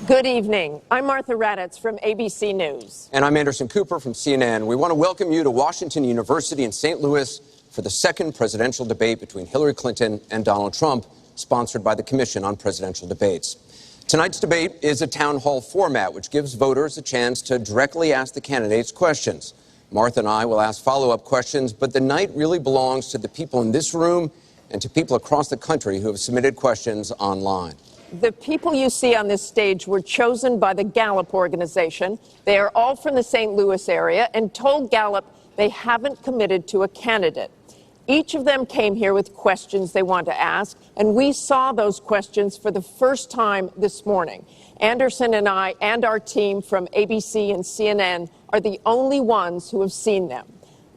Good evening. I'm Martha Raddatz from ABC News. And I'm Anderson Cooper from CNN. We want to welcome you to Washington University in St. Louis for the second presidential debate between Hillary Clinton and Donald Trump, sponsored by the Commission on Presidential Debates. Tonight's debate is a town hall format, which gives voters a chance to directly ask the candidates questions. Martha and I will ask follow-up questions, but the night really belongs to the people in this room and to people across the country who have submitted questions online. The people you see on this stage were chosen by the Gallup organization. They are all from the St. Louis area and told Gallup they haven't committed to a candidate. Each of them came here with questions they want to ask, and we saw those questions for the first time this morning. Anderson and I and our team from ABC and CNN are the only ones who have seen them.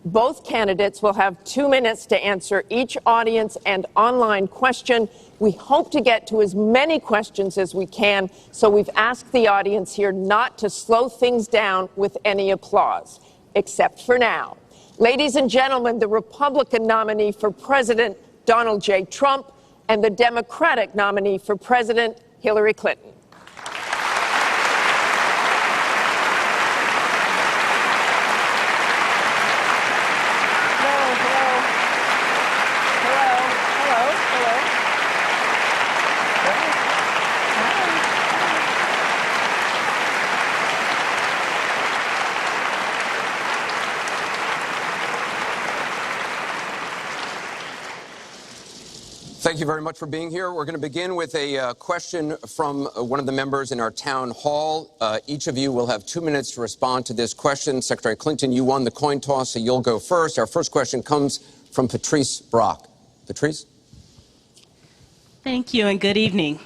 Both candidates will have 2 minutes to answer each audience and online question. We hope to get to as many questions as we can, so we've asked the audience here not to slow things down with any applause, except for now. Ladies and gentlemen, the Republican nominee for President, Donald J. Trump, and the Democratic nominee for President, Hillary Clinton. Thank you very much for being here. We're going to begin with a question from one of the members in our town hall. Each of you will have 2 minutes to respond to this question. Secretary Clinton, you won the coin toss, so you'll go first. Our first question comes from Patrice Brock. Patrice? Thank you and good evening.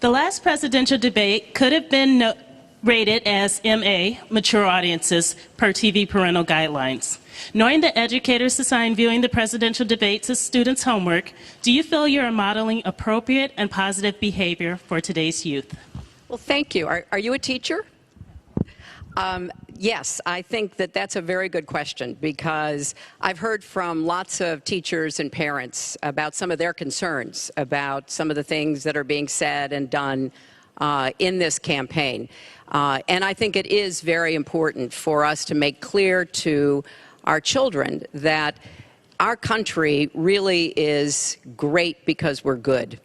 The last presidential debate could have been rated as MA, mature audiences, per TV parental guidelines. Knowing that educators assign viewing the presidential debates as students' homework, do you feel you are modeling appropriate and positive behavior for today's youth? Well, thank you. Are you a teacher? Yes, I think that that's a very good question, because I've heard from lots of teachers and parents about some of their concerns about some of the things that are being said and done in this campaign. And I think it is very important for us to make clear to our children that our country really is great because we're good.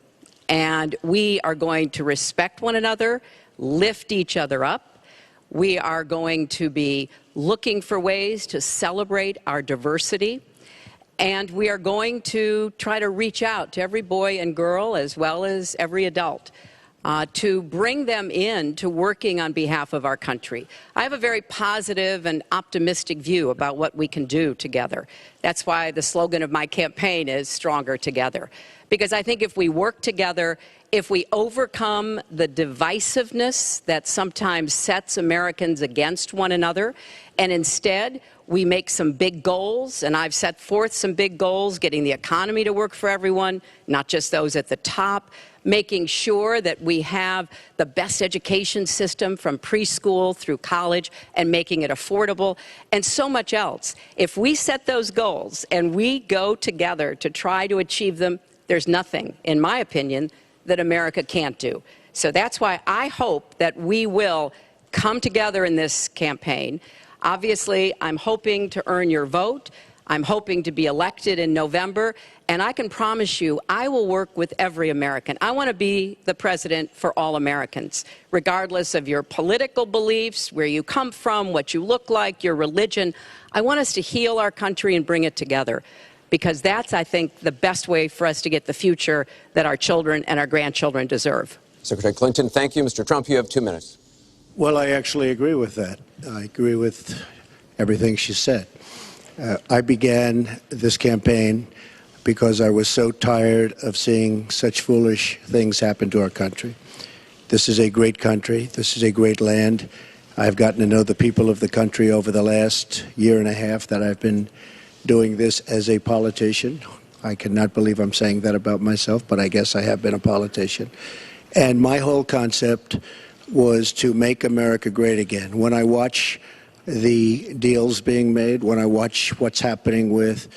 And we are going to respect one another, lift each other up. We are going to be looking for ways to celebrate our diversity. And we are going to try to reach out to every boy and girl, as well as every adult, to bring them in to working on behalf of our country. I have a very positive and optimistic view about what we can do together. That's why the slogan of my campaign is Stronger Together. Because I think if we work together, if we overcome the divisiveness that sometimes sets Americans against one another, and instead we make some big goals, and I've set forth some big goals, getting the economy to work for everyone, not just those at the top, making sure that we have the best education system from preschool through college and making it affordable, and so much else. If we set those goals and we go together to try to achieve them, there's nothing, in my opinion, that America can't do. So that's why I hope that we will come together in this campaign. Obviously, I'm hoping to earn your vote. I'm hoping to be elected in November, and I can promise you I will work with every American. I want to be the president for all Americans, regardless of your political beliefs, where you come from, what you look like, your religion. I want us to heal our country and bring it together, because that's, I think, the best way for us to get the future that our children and our grandchildren deserve. Secretary Clinton, thank you. Mr. Trump, you have 2 minutes. Well, I actually agree with that. I agree with everything she said. I began this campaign because I was so tired of seeing such foolish things happen to our country. This is a great country. This is a great land. I've gotten to know the people of the country over the last year and a half that I've been doing this as a politician. I cannot believe I'm saying that about myself, but I guess I have been a politician. And my whole concept was to make America great again. When I watch the deals being made, when I watch what's happening with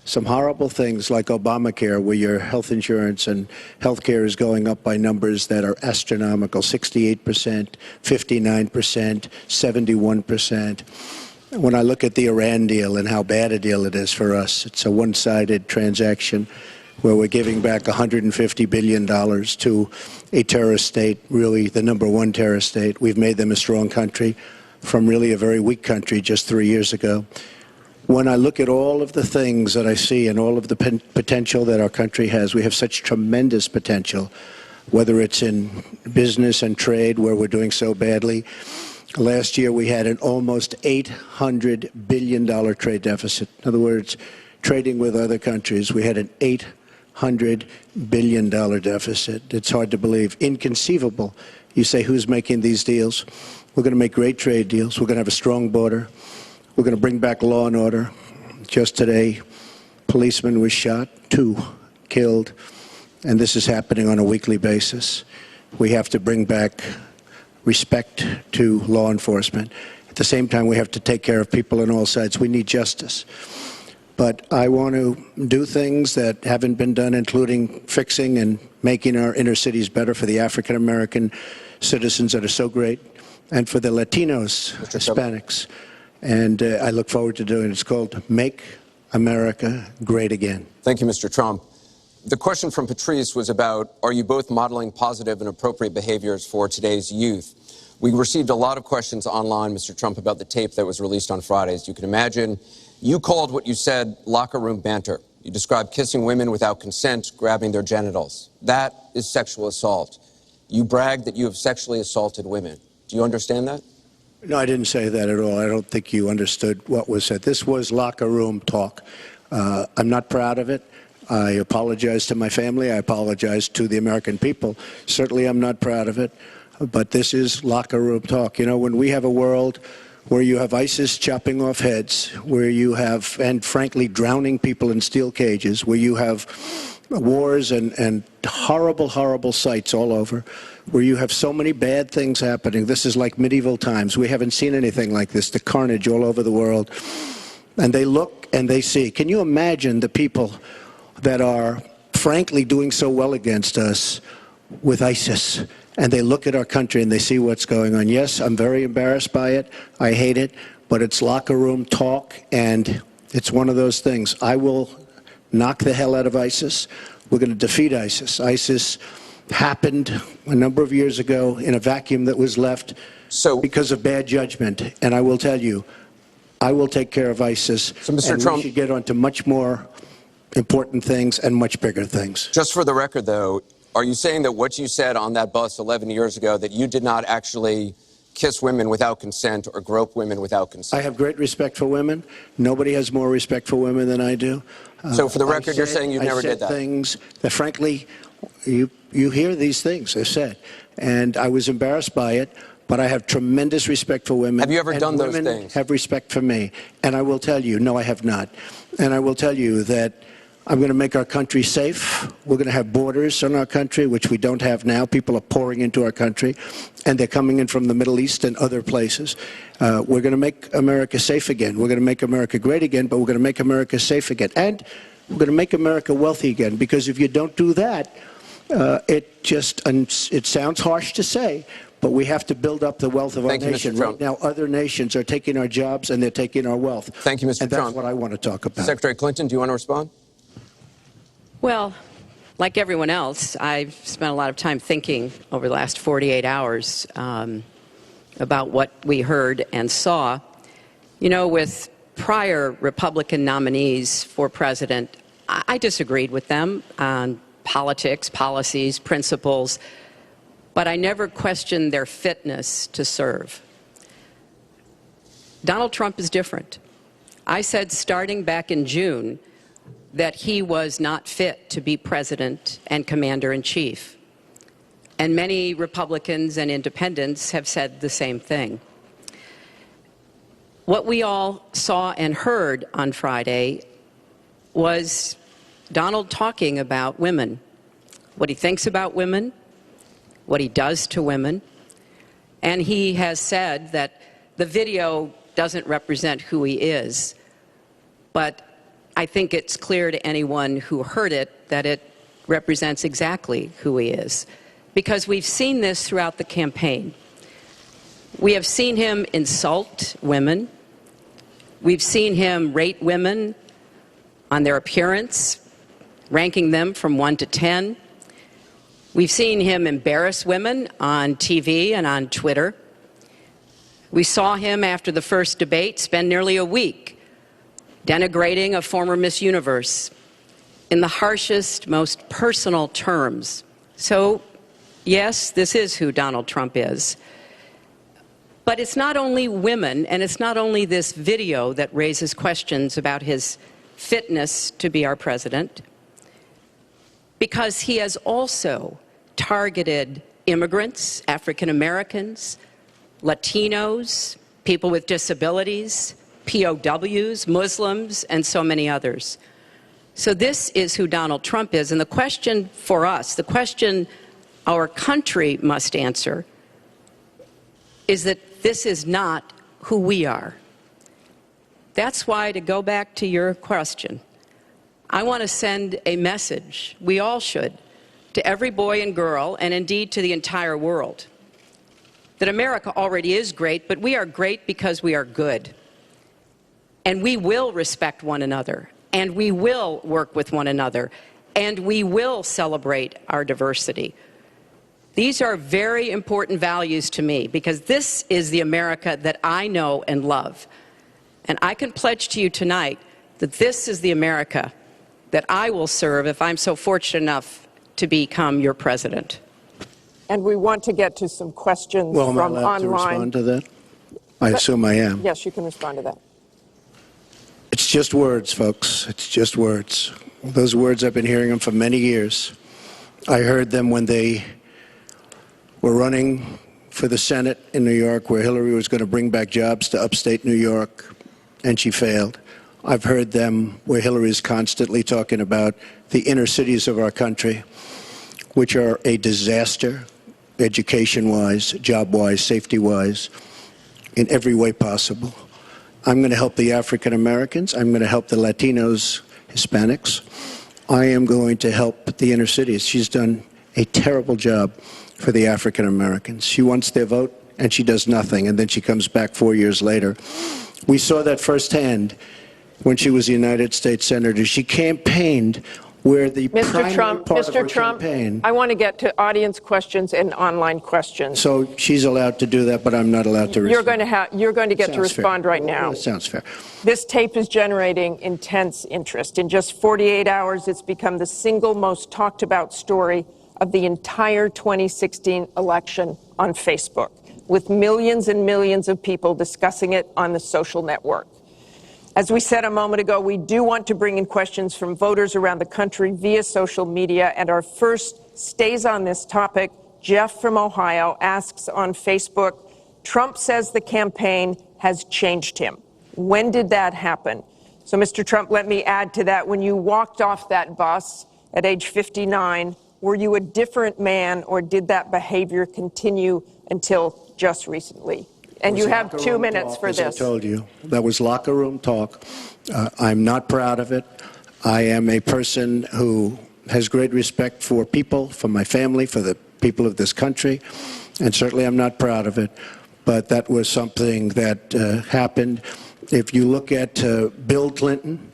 some horrible things like Obamacare, where your health insurance and health care is going up by numbers that are astronomical, 68%, 59%, 71%. When I look at the Iran deal and how bad a deal it is for us, it's a one-sided transaction where we're giving back $150 billion to a terrorist state, really the #1 terrorist state. We've made them a strong country from really a very weak country just 3 years ago. When I look at all of the things that I see and all of the potential that our country has, we have such tremendous potential, whether it's in business and trade, where we're doing so badly. Last year, we had an almost $800 billion trade deficit. In other words, trading with other countries, we had an $800 billion deficit. It's hard to believe. Inconceivable. You say, who's making these deals? We're going to make great trade deals. We're going to have a strong border. We're going to bring back law and order. Just today, policeman was shot, 2 killed, and this is happening on a weekly basis. We have to bring back respect to law enforcement. At the same time, we have to take care of people on all sides. We need justice. But I want to do things that haven't been done, including fixing and making our inner cities better for the African American citizens that are so great, and for the Latinos, Hispanics. And I look forward to doing it. It's called Make America Great Again. Thank you, Mr. Trump. The question from Patrice was about, are you both modeling positive and appropriate behaviors for today's youth? We received a lot of questions online, Mr. Trump, about the tape that was released on Friday. As you can imagine, you called what you said locker room banter. You described kissing women without consent, grabbing their genitals. That is sexual assault. You bragged that you have sexually assaulted women. Do you understand that? No, I didn't say that at all. I don't think you understood what was said. This was locker room talk. I'm not proud of it. I apologize to my family. I apologize to the American people. Certainly, I'm not proud of it. But this is locker room talk. You know, when we have a world where you have ISIS chopping off heads, where you have, and frankly, drowning people in steel cages, where you have wars and horrible, horrible sights all over, where you have so many bad things happening. This is like medieval times. We haven't seen anything like this, the carnage all over the world. And they look and they see. Can you imagine the people that are, frankly, doing so well against us with ISIS? And they look at our country and they see what's going on. Yes, I'm very embarrassed by it. I hate it. But it's locker room talk, and it's one of those things. I will knock the hell out of ISIS. We're going to defeat ISIS. ISIS happened a number of years ago in a vacuum that was left because of bad judgment. And I will tell you, I will take care of ISIS. So, Mr. And Trump, we should get on to much more important things and much bigger things. Just for the record, though, are you saying that what you said on that bus 11 years ago, that you did not actually kiss women without consent or grope women without consent? I have great respect for women. Nobody has more respect for women than I do. So for the record, you're saying you never did that? I said things that, frankly, you hear these things I said. And I was embarrassed by it, but I have tremendous respect for women. Have you ever done those things? Women have respect for me. And I will tell you, no, I have not. And I will tell you that I'm going to make our country safe. We're going to have borders in our country, which we don't have now. People are pouring into our country, and they're coming in from the Middle East and other places. We're going to make America safe again. We're going to make America great again, but we're going to make America safe again. And we're going to make America wealthy again, because if you don't do that, it sounds harsh to say, but we have to build up the wealth of our nation. Right now, other nations are taking our jobs and they're taking our wealth. Thank you, Mr. And Trump. that's what I want to talk about. Secretary Clinton, do you want to respond? Well, like everyone else, I've spent a lot of time thinking over the last 48 hours about what we heard and saw. You know, with prior Republican nominees for president, I disagreed with them on politics, policies, principles, but I never questioned their fitness to serve. Donald Trump is different. I said starting back in June that he was not fit to be president and commander-in-chief. And many Republicans and independents have said the same thing. What we all saw and heard on Friday was Donald talking about women, what he thinks about women, what he does to women. And he has said that the video doesn't represent who he is, but I think it's clear to anyone who heard it that it represents exactly who he is, because we've seen this throughout the campaign. We have seen him insult women. We've seen him rate women on their appearance, ranking them from 1 to 10. We've seen him embarrass women on TV and on Twitter. We saw him after the first debate spend nearly a week denigrating a former Miss Universe in the harshest, most personal terms. So, yes, this is who Donald Trump is. But it's not only women, and it's not only this video that raises questions about his fitness to be our president, because he has also targeted immigrants, African Americans, Latinos, people with disabilities, POWs, Muslims, and so many others. So this is who Donald Trump is. And the question for us, the question our country must answer, is that this is not who we are. That's why, to go back to your question, I want to send a message, we all should, to every boy and girl, and indeed to the entire world, that America already is great, but we are great because we are good. And we will respect one another, and we will work with one another, and we will celebrate our diversity. These are very important values to me, because this is the America that I know and love. And I can pledge to you tonight that this is the America that I will serve if I'm so fortunate enough to become your president. And we want to get to some questions Well, from am I allowed online. to respond to that? I assume I am. Yes, you can respond to that. It's just words, folks. It's just words. Those words, I've been hearing them for many years. I heard them when they were running for the Senate in New York, where Hillary was going to bring back jobs to upstate New York, and she failed. I've heard them where Hillary is constantly talking about the inner cities of our country, which are a disaster, education-wise, job-wise, safety-wise, in every way possible. I'm going to help the African Americans. I'm going to help the Latinos, Hispanics. I am going to help the inner cities. She's done a terrible job for the African Americans. She wants their vote, and she does nothing, and then she comes back 4 years later. We saw that firsthand when she was a United States Senator. She campaigned where the primary part of her campaign. I want to get to audience questions and online questions. So she's allowed to do that, but I'm not allowed to respond. You're going to get to respond right now. That sounds fair. This tape is generating intense interest. In just 48 hours, it's become the single most talked about story of the entire 2016 election on Facebook, with millions and millions of people discussing it on the social network. As we said a moment ago, we do want to bring in questions from voters around the country via social media, and our first stays on this topic. Jeff from Ohio asks on Facebook, Trump says the campaign has changed him. When did that happen? So, Mr. Trump, let me add to that. When you walked off that bus at age 59, were you a different man, or did that behavior continue until just recently? And you have 2 minutes for this. As I told you, that was locker room talk. I'm not proud of it. I am a person who has great respect for people, for my family, for the people of this country, and certainly I'm not proud of it. But that was something that happened. If you look at Bill Clinton,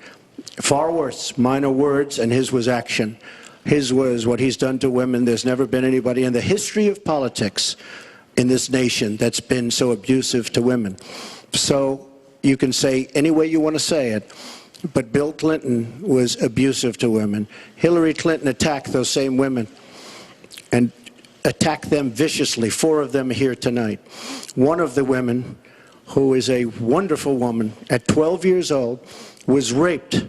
far worse, mine are words and his was action. His was what he's done to women. There's never been anybody in the history of politics in this nation that's been so abusive to women. So you can say any way you want to say it, but Bill Clinton was abusive to women. Hillary Clinton attacked those same women and attacked them viciously. 4 of them are here tonight. One of the women, who is a wonderful woman, at 12 years old, was raped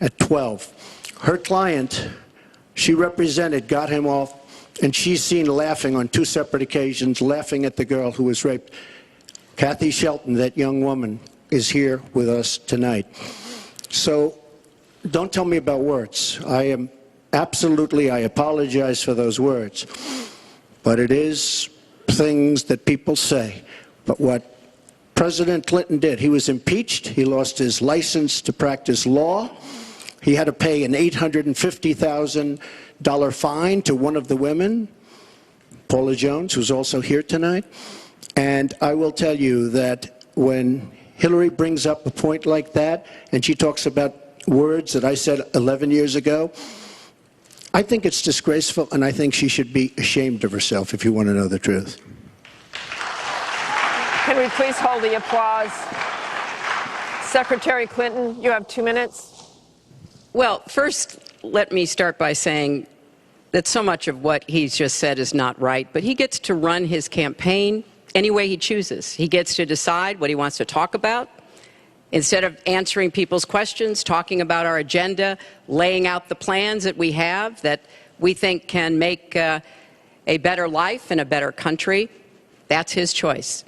at 12. Her client, she represented, got him off, and she's seen laughing on 2 separate occasions, laughing at the girl who was raped. Kathy Shelton, that young woman, is here with us tonight. So don't tell me about words. I apologize for those words. But it is things that people say. But what President Clinton did. He was impeached. He lost his license to practice law. He had to pay an $850,000 fine to one of the women, Paula Jones, who's also here tonight. And I will tell you that when Hillary brings up a point like that, and she talks about words that I said 11 years ago, I think it's disgraceful, and I think she should be ashamed of herself, if you want to know the truth. Can we please hold the applause? Secretary Clinton, you have 2 minutes. Well, first, let me start by saying that so much of what he's just said is not right, but he gets to run his campaign any way he chooses. He gets to decide what he wants to talk about. Instead of answering people's questions, talking about our agenda, laying out the plans that we have that we think can make a better life and a better country, that's his choice.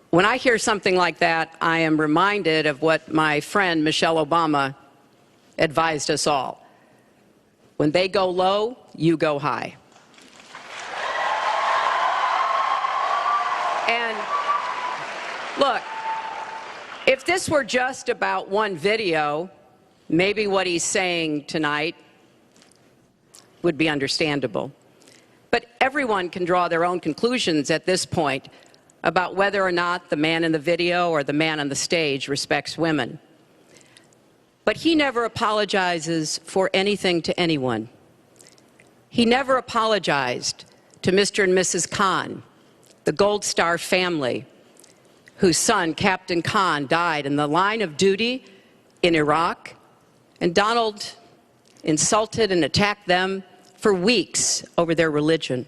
When I hear something like that, I am reminded of what my friend Michelle Obama advised us all. When they go low, you go high. And look, if this were just about one video, maybe what he's saying tonight would be understandable. But everyone can draw their own conclusions at this point about whether or not the man in the video or the man on the stage respects women. But he never apologizes for anything to anyone. He never apologized to Mr. and Mrs. Khan, the Gold Star family, whose son, Captain Khan, died in the line of duty in Iraq, and Donald insulted and attacked them for weeks over their religion.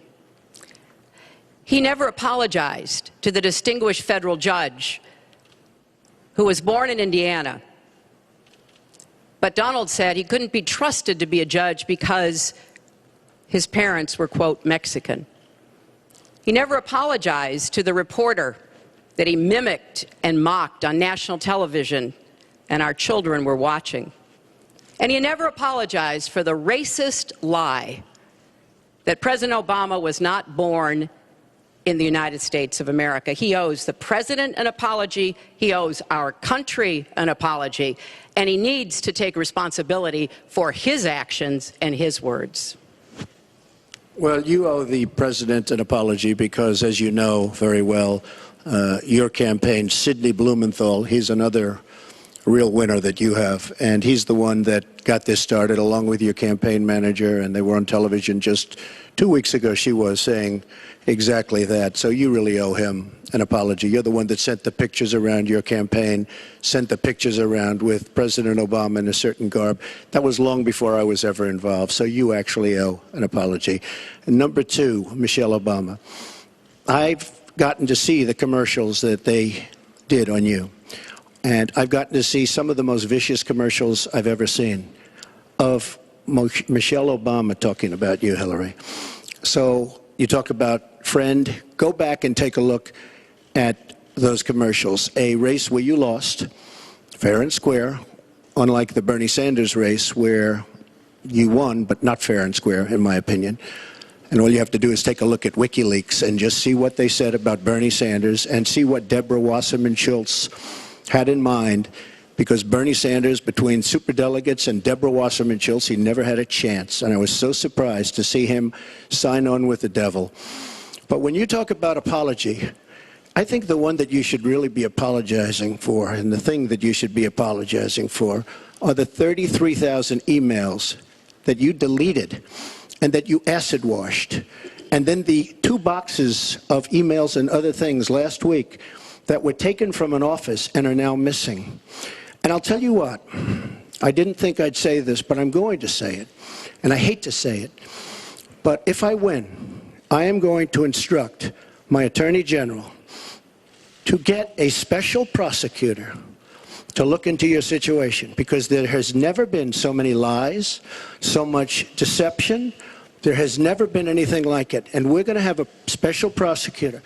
He never apologized to the distinguished federal judge who was born in Indiana. But Donald said he couldn't be trusted to be a judge because his parents were, quote, Mexican. He never apologized to the reporter that he mimicked and mocked on national television and our children were watching. And he never apologized for the racist lie that President Obama was not born in the United States of America. He owes the president an apology, he owes our country an apology, and he needs to take responsibility for his actions and his words. Well, you owe the president an apology because, as you know very well, your campaign, Sidney Blumenthal, he's another real winner that you have, and he's the one that got this started along with your campaign manager, and they were on television just 2 weeks ago. She was saying exactly that, so you really owe him an apology. You're the one that sent the pictures around your campaign, sent the pictures around with President Obama in a certain garb. That was long before I was ever involved, so you actually owe an apology. And number two, Michelle Obama, I've gotten to see the commercials that they did on you. And I've gotten to see some of the most vicious commercials I've ever seen of Michelle Obama talking about you, Hillary. So you talk about friend, go back and take a look at those commercials. A race where you lost, fair and square, unlike the Bernie Sanders race where you won, but not fair and square, in my opinion. And all you have to do is take a look at WikiLeaks and just see what they said about Bernie Sanders and see what Deborah Wasserman Schultz had in mind, because Bernie Sanders, between superdelegates and Deborah Wasserman Schultz, he never had a chance. And I was so surprised to see him sign on with the devil. But when you talk about apology, I think the one that you should really be apologizing for, and the thing that you should be apologizing for, are the 33,000 emails that you deleted and that you acid washed. And then the 2 boxes of emails and other things last week that were taken from an office and are now missing. And I'll tell you what, I didn't think I'd say this, but I'm going to say it. And I hate to say it, but if I win, I am going to instruct my Attorney General to get a special prosecutor to look into your situation, because there has never been so many lies, so much deception. There has never been anything like it. And we're going to have a special prosecutor.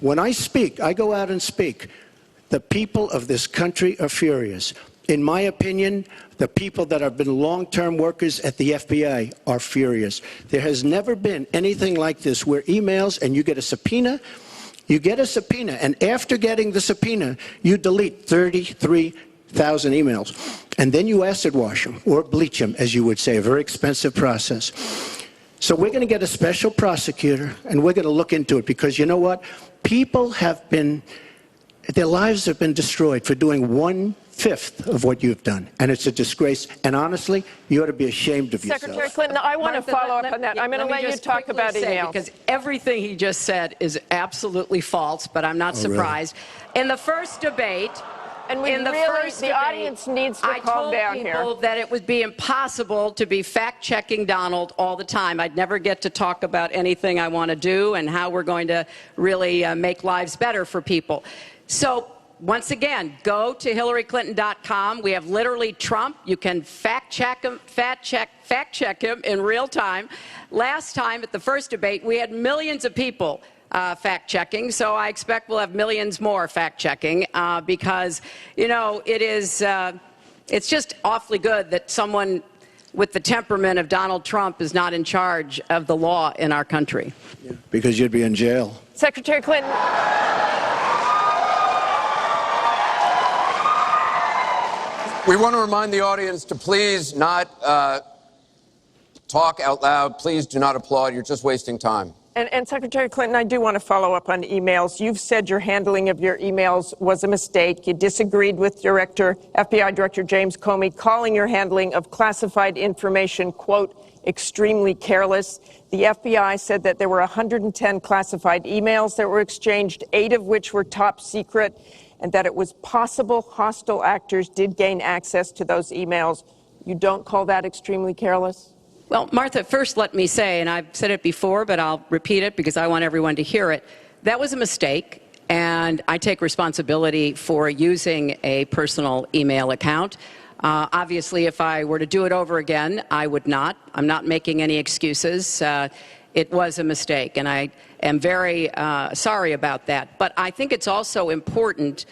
When I speak, I go out and speak. The people of this country are furious. In my opinion, the people that have been long-term workers at the FBI are furious. There has never been anything like this where emails, and you get a subpoena, You get a subpoena, and after getting the subpoena, you delete 33,000 emails. And then you acid wash them, or bleach them, as you would say, a very expensive process. So we're going to get a special prosecutor, and we're going to look into it, because you know what? People have been, their lives have been destroyed for doing 1/5 of what you've done. And it's a disgrace. And honestly, you ought to be ashamed of yourself. Secretary Clinton, I want to follow up on that. I'm going to let you talk about emails. Because everything he just said is absolutely false, but I'm not surprised. Really? In the first debate, and the audience needs to calm down here. I told people that it would be impossible to be fact-checking Donald all the time. I'd never get to talk about anything I want to do and how we're going to really make lives better for people. So, once again, go to HillaryClinton.com. We have literally Trump. You can fact-check him in real time. Last time at the first debate, we had millions of people fact-checking, so I expect we'll have millions more fact-checking because, you know, it's just awfully good that someone with the temperament of Donald Trump is not in charge of the law in our country. Yeah, because you'd be in jail. Secretary Clinton. We want to remind the audience to please not talk out loud. Please do not applaud. You're just wasting time. And Secretary Clinton, I do want to follow up on emails. You've said your handling of your emails was a mistake. You disagreed with FBI Director James Comey, calling your handling of classified information, quote, extremely careless. The FBI said that there were 110 classified emails that were exchanged, 8 of which were top secret, and that it was possible hostile actors did gain access to those emails. You don't call that extremely careless? Well, Martha, first let me say, and I've said it before, but I'll repeat it because I want everyone to hear it, that was a mistake, and I take responsibility for using a personal email account. Obviously, if I were to do it over again, I would not. I'm not making any excuses. It was a mistake, and I am very sorry about that. But I think it's also important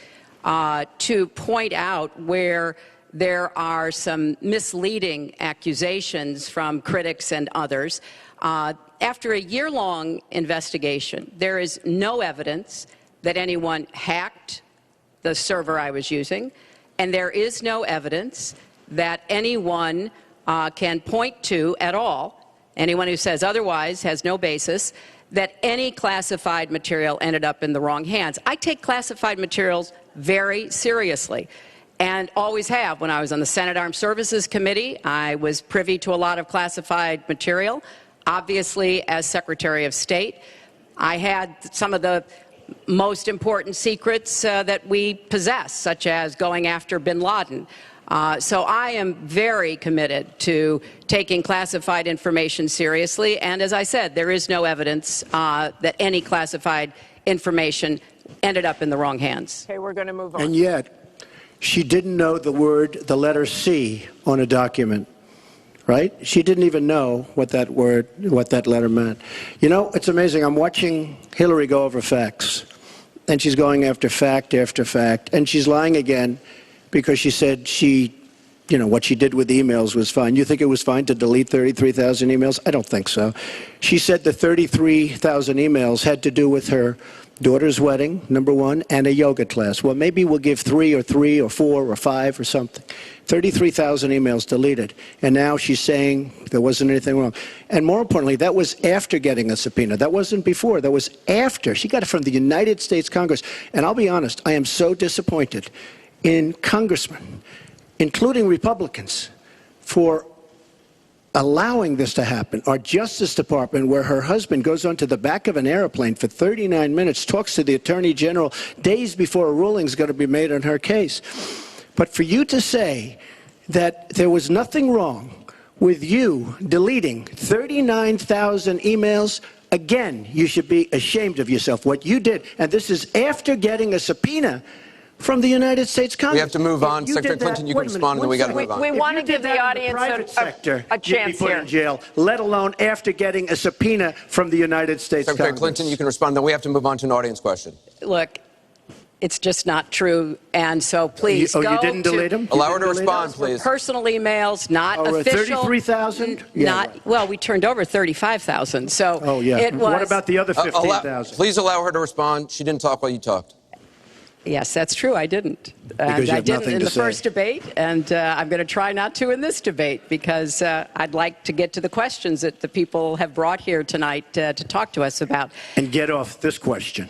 to point out where there are some misleading accusations from critics and others. After a year-long investigation, there is no evidence that anyone hacked the server I was using, and there is no evidence that anyone can point to at all, anyone who says otherwise has no basis, that any classified material ended up in the wrong hands. I take classified materials very seriously, and always have. When I was on the Senate Armed Services Committee, I was privy to a lot of classified material. Obviously, as Secretary of State, I had some of the most important secrets that we possess, such as going after bin Laden. So I am very committed to taking classified information seriously, and as I said, there is no evidence that any classified information ended up in the wrong hands. Okay, we're going to move on. And yet, she didn't know the letter C on a document, right? She didn't even know what that letter meant. You know, it's amazing. I'm watching Hillary go over facts, and she's going after fact after fact, and she's lying again because she said what she did with emails was fine. You think it was fine to delete 33,000 emails? I don't think so. She said the 33,000 emails had to do with her daughter's wedding, number one, and a yoga class. Well, maybe we'll give 3 or 4 or 5 or something. 33,000 emails deleted. And now she's saying there wasn't anything wrong. And more importantly, that was after getting a subpoena. That wasn't before. That was after. She got it from the United States Congress. And I'll be honest, I am so disappointed in congressmen, including Republicans, for allowing this to happen. Our Justice Department, where her husband goes onto the back of an airplane for 39 minutes, talks to the Attorney General days before a ruling is going to be made on her case. But for you to say that there was nothing wrong with you deleting 39,000 emails, again, you should be ashamed of yourself. What you did, and this is after getting a subpoena from the United States Congress. We have to move on. Secretary Clinton, you can respond, and then we got to move on. We want to give the audience a chance here. In jail, let alone after getting a subpoena from the United States Congress. Secretary Clinton, you can respond, then we have to move on to an audience question. Look, It's just not true. And so please You go didn't to delete them? Allow her to respond, please. personal emails, not official. 33,000? Well, we turned over 35,000. So Oh, yeah. it was. What about the other 15,000? Please allow her to respond. She didn't talk while you talked. Yes, that's true. I didn't. Because you I have didn't nothing in to the say. first debate, and I'm going to try not to in this debate because I'd like to get to the questions that the people have brought here tonight to talk to us about. And get off this question.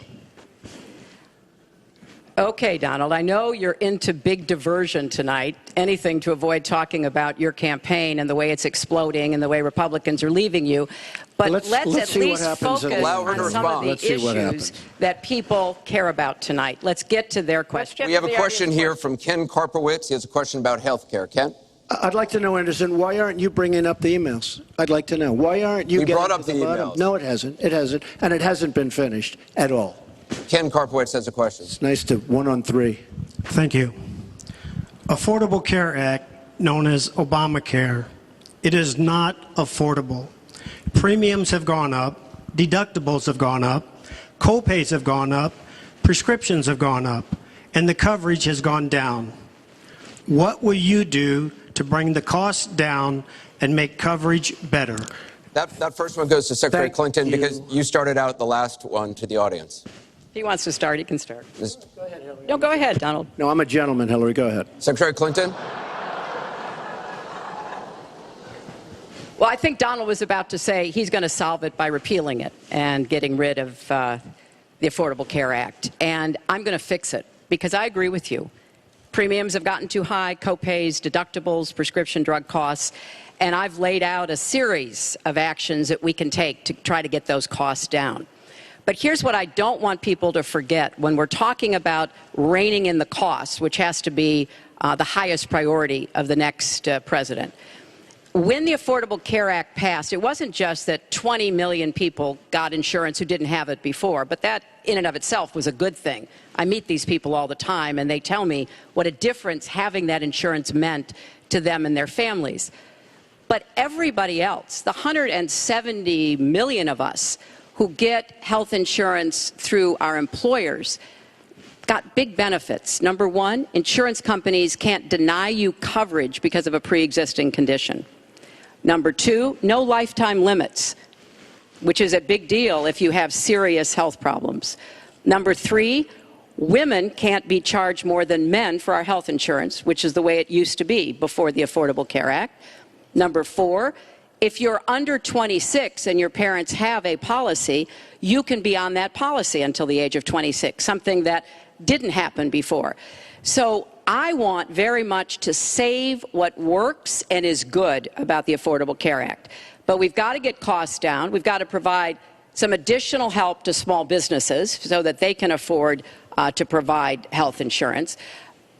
Okay, Donald, I know you're into big diversion tonight, anything to avoid talking about your campaign and the way it's exploding and the way Republicans are leaving you. But let's at least focus on some of the issues that people care about tonight. Let's get to their questions. We have a question here from Ken Karpowitz. He has a question about health care. Ken? I'd like to know, Anderson, why aren't you bringing up the emails? I'd like to know. Why aren't you We brought getting up to the bottom? emails. No, it hasn't. It hasn't. And it hasn't been finished at all. Ken Karpowitz has a question. It's nice to 1-on-3. Thank you. Affordable Care Act, known as Obamacare, it is not affordable. Premiums have gone up, deductibles have gone up, co-pays have gone up, prescriptions have gone up, and the coverage has gone down. What will you do to bring the costs down and make coverage better? That first one goes to Secretary Clinton because you started out the last one to the audience. If he wants to start, he can start. Go ahead, Hillary. No, go ahead, Donald. No, I'm a gentleman, Hillary. Go ahead. Secretary Clinton? Well, I think Donald was about to say he's going to solve it by repealing it and getting rid of the Affordable Care Act. And I'm going to fix it because I agree with you. Premiums have gotten too high, co-pays, deductibles, prescription drug costs. And I've laid out a series of actions that we can take to try to get those costs down. But here's what I don't want people to forget when we're talking about reining in the costs, which has to be the highest priority of the next president. When the Affordable Care Act passed, it wasn't just that 20 million people got insurance who didn't have it before, but that in and of itself was a good thing. I meet these people all the time, and they tell me what a difference having that insurance meant to them and their families. But everybody else, the 170 million of us who get health insurance through our employers, got big benefits. Number one, insurance companies can't deny you coverage because of a pre-existing condition. Number two, no lifetime limits, which is a big deal if you have serious health problems. Number three, women can't be charged more than men for our health insurance, which is the way it used to be before the Affordable Care Act. Number four, if you're under 26 and your parents have a policy, you can be on that policy until the age of 26, something that didn't happen before. So I want very much to save what works and is good about the Affordable Care Act. But we've got to get costs down. We've got to provide some additional help to small businesses so that they can afford to provide health insurance.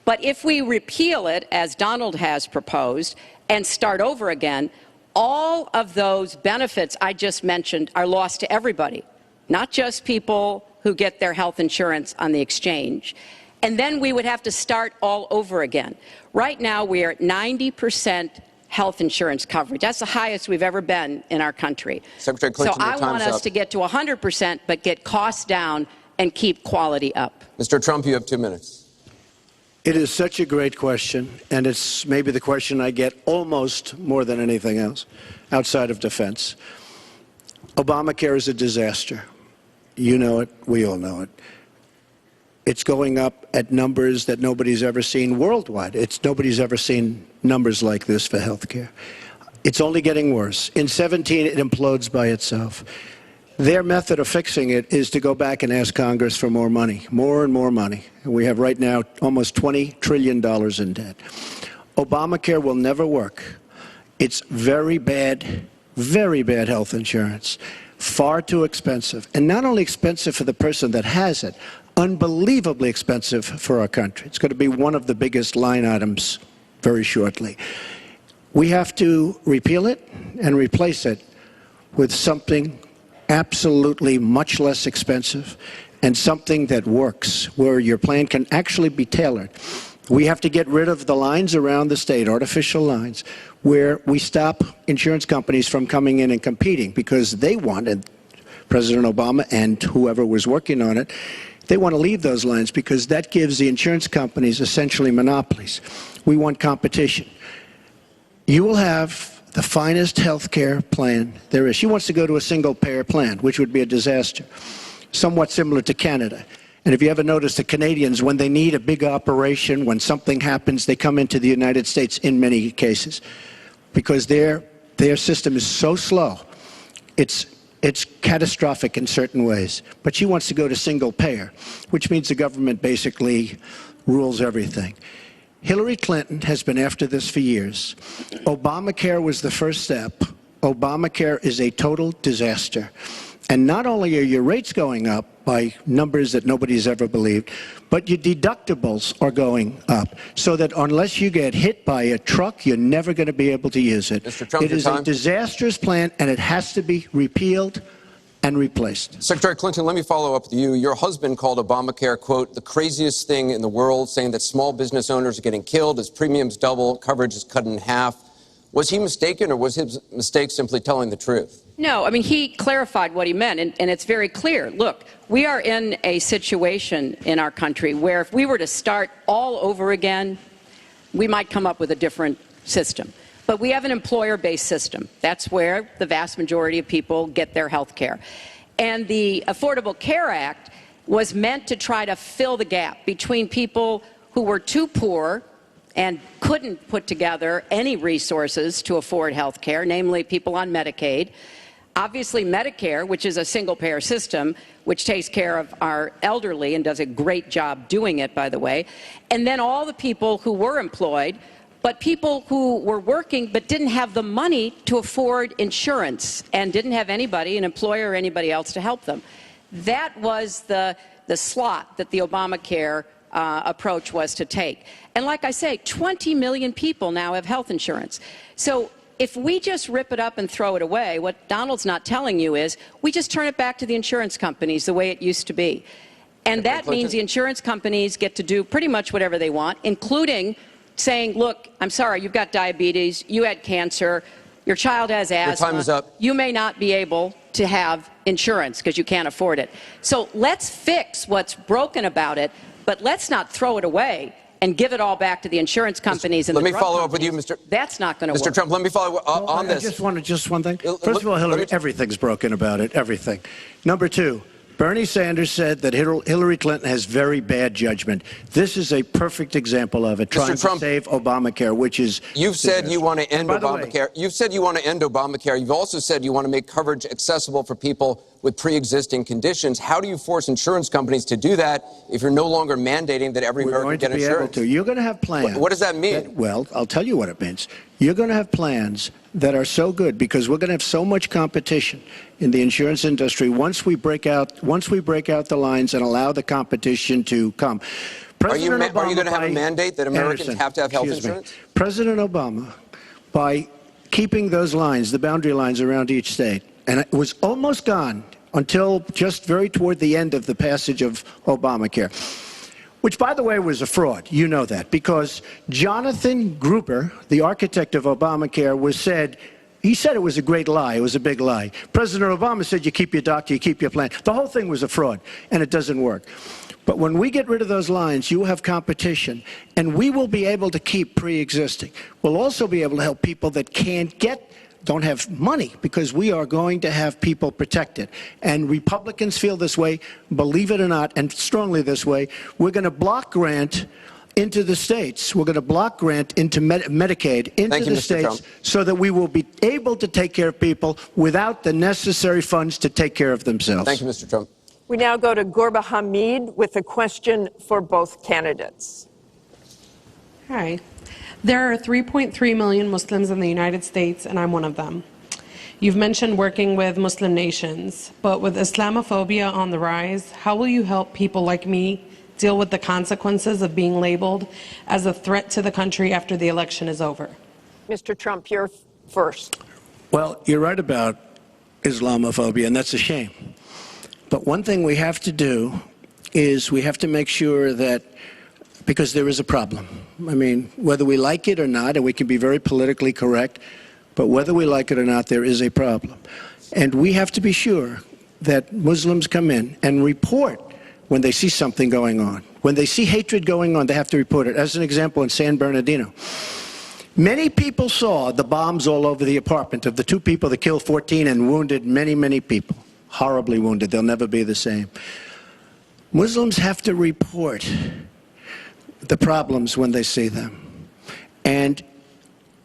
But if we repeal it, as Donald has proposed, and start over again, all of those benefits I just mentioned are lost to everybody, not just people who get their health insurance on the exchange. And then we would have to start all over again. Right now, we are at 90% health insurance coverage. That's the highest we've ever been in our country. Secretary Clinton, so I want us to get to 100%, but get costs down and keep quality up. Mr. Trump, you have 2 minutes. It is such a great question, and it's maybe the question I get almost more than anything else outside of defense. Obamacare is a disaster. You know it. We all know it. It's going up at numbers that nobody's ever seen worldwide. Nobody's ever seen numbers like this for health care. It's only getting worse. In 17, it implodes by itself. Their method of fixing it is to go back and ask Congress for more money, more and more money. And we have right now almost $20 trillion in debt. Obamacare will never work. It's very bad health insurance, far too expensive. And not only expensive for the person that has it, unbelievably expensive for our country. It's going to be one of the biggest line items very shortly. We have to repeal it and replace it with something absolutely much less expensive and something that works, where your plan can actually be tailored. We have to get rid of the lines around the state, artificial lines, where we stop insurance companies from coming in and competing because they wanted, President Obama and whoever was working on it, They want to leave those lines because that gives the insurance companies essentially monopolies. We want competition. You will have the finest health care plan there is. She wants to go to a single-payer plan, which would be a disaster, somewhat similar to Canada. And if you ever notice, the Canadians, when they need a big operation, when something happens, they come into the United States in many cases because their system is so slow. It's catastrophic in certain ways. But she wants to go to single-payer, which means the government basically rules everything. Hillary Clinton has been after this for years. Obamacare was the first step. Obamacare is a total disaster. And not only are your rates going up by numbers that nobody's ever believed, but your deductibles are going up. So that unless you get hit by a truck, you're never going to be able to use it. Mr. Trump, it is a disastrous plan, and it has to be repealed and replaced. Secretary Clinton, let me follow up with you. Your husband called Obamacare, quote, the craziest thing in the world, saying that small business owners are getting killed as premiums double, coverage is cut in half. Was he mistaken, or was his mistake simply telling the truth? No, I mean, he clarified what he meant, and it's very clear. Look, we are in a situation in our country where if we were to start all over again, we might come up with a different system. But we have an employer-based system. That's where the vast majority of people get their health care. And the Affordable Care Act was meant to try to fill the gap between people who were too poor and couldn't put together any resources to afford health care, namely people on Medicaid. Obviously, Medicare, which is a single-payer system, which takes care of our elderly and does a great job doing it, by the way. And then all the people who were employed, but people who were working but didn't have the money to afford insurance and didn't have anybody, an employer or anybody else, to help them. That was the slot that the Obamacare approach was to take. And like I say, 20 million people now have health insurance. So if we just rip it up and throw it away, what Donald's not telling you is we just turn it back to the insurance companies the way it used to be. And that means the insurance companies get to do pretty much whatever they want, including saying, look, I'm sorry, you've got diabetes, you had cancer, your child has asthma. Your time is up. You may not be able to have insurance because you can't afford it. So let's fix what's broken about it, but let's not throw it away and give it all back to the insurance companies and the drug companies. Let me follow up with you, Mr. That's not going to work. Mr. Trump, let me follow up on this. Just one thing. First of all, Hillary, everything's broken about it, everything. Number two, Bernie Sanders said that Hillary Clinton has very bad judgment. This is a perfect example of it, trying to save Obamacare, which is... You've said you want to end Obamacare. You've said you want to end Obamacare. You've also said you want to make coverage accessible for people with pre-existing conditions. How do you force insurance companies to do that if you're no longer mandating that every American get insurance? You're going to have plans. What does that mean? Well, I'll tell you what it means. You're going to have plans that are so good because we're going to have so much competition in the insurance industry once we break out the lines and allow the competition to come. Are you going to have a mandate that Americans have to have health insurance? President Obama, by keeping those lines, the boundary lines around each state, and it was almost gone until just very toward the end of the passage of Obamacare, which, by the way, was a fraud. You know that, because Jonathan Gruber, the architect of Obamacare, he said it was a great lie. It was a big lie. President Obama said you keep your doctor, you keep your plan. The whole thing was a fraud, and it doesn't work. But when we get rid of those lines, you will have competition, and we will be able to keep pre-existing. We'll also be able to help people that don't have money, because we are going to have people protected. And Republicans feel this way, believe it or not, and strongly this way. We're going to block grant into the states. We're going to block grant into Medicaid into the states so that we will be able to take care of people without the necessary funds to take care of themselves. Thank you, Mr. Trump. We now go to Gorba Hamid with a question for both candidates. Hi. There are 3.3 million Muslims in the United States, and I'm one of them. You've mentioned working with Muslim nations, but with Islamophobia on the rise, how will you help people like me deal with the consequences of being labeled as a threat to the country after the election is over? Mr. Trump, you're first. Well, you're right about Islamophobia, and that's a shame. But one thing we have to do is we have to make sure that, because there is a problem. I mean, whether we like it or not, and we can be very politically correct, but whether we like it or not, there is a problem. And we have to be sure that Muslims come in and report when they see something going on. When they see hatred going on, they have to report it. As an example, in San Bernardino, many people saw the bombs all over the apartment of the two people that killed 14 and wounded many, many people. Horribly wounded. They'll never be the same. Muslims have to report the problems when they see them. And,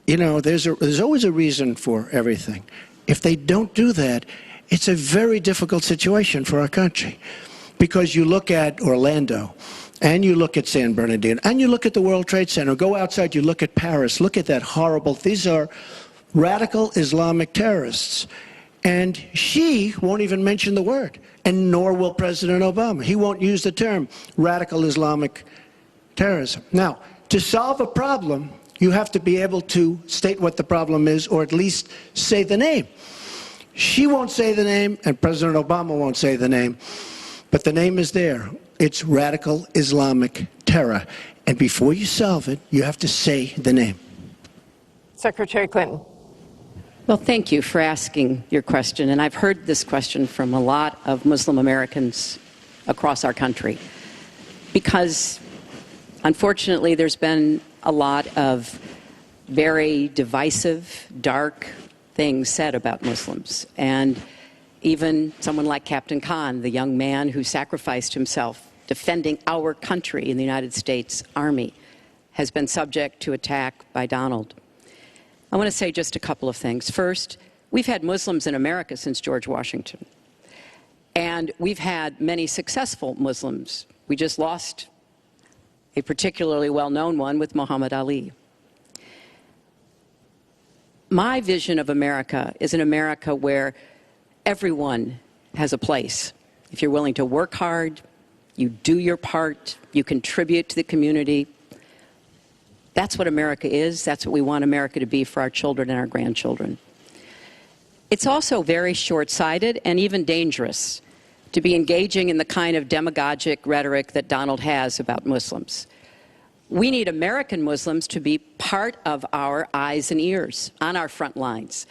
you know, there's always a reason for everything. If they don't do that, it's a very difficult situation for our country. Because you look at Orlando, and you look at San Bernardino, and you look at the World Trade Center, go outside, you look at Paris, look at that horrible, these are radical Islamic terrorists. And she won't even mention the word, and nor will President Obama. He won't use the term radical Islamic terrorism. Now, to solve a problem, you have to be able to state what the problem is, or at least say the name. She won't say the name, and President Obama won't say the name, but the name is there. It's radical Islamic terror. And before you solve it, you have to say the name. Secretary Clinton. Well, thank you for asking your question. And I've heard this question from a lot of Muslim Americans across our country. Because, unfortunately, there's been a lot of very divisive, dark things said about Muslims. And even someone like Captain Khan, the young man who sacrificed himself defending our country in the United States Army, has been subject to attack by Donald. I want to say just a couple of things. First, we've had Muslims in America since George Washington. And we've had many successful Muslims. We just lost a particularly well-known one with Muhammad Ali. My vision of America is an America where everyone has a place. If you're willing to work hard, you do your part, you contribute to the community. That's what America is. That's what we want America to be for our children and our grandchildren. It's also very short-sighted and even dangerous to be engaging in the kind of demagogic rhetoric that Donald has about Muslims. We need American Muslims to be part of our eyes and ears on our front lines.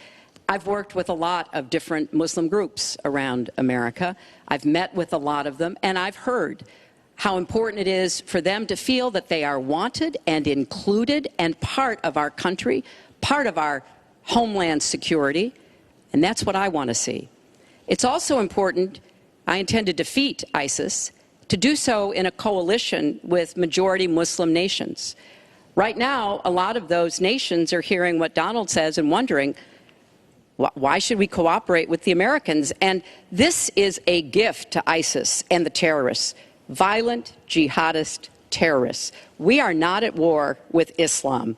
I've worked with a lot of different Muslim groups around America. I've met with a lot of them, and I've heard how important it is for them to feel that they are wanted and included and part of our country, part of our homeland security, and that's what I want to see. It's also important, I intend to defeat ISIS, to do so in a coalition with majority Muslim nations. Right now, a lot of those nations are hearing what Donald says and wondering, why should we cooperate with the Americans? And this is a gift to ISIS and the terrorists, violent jihadist terrorists. We are not at war with Islam.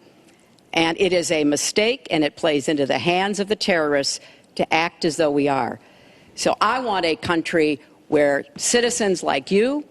And it is a mistake, and it plays into the hands of the terrorists to act as though we are. So I want a country where citizens like you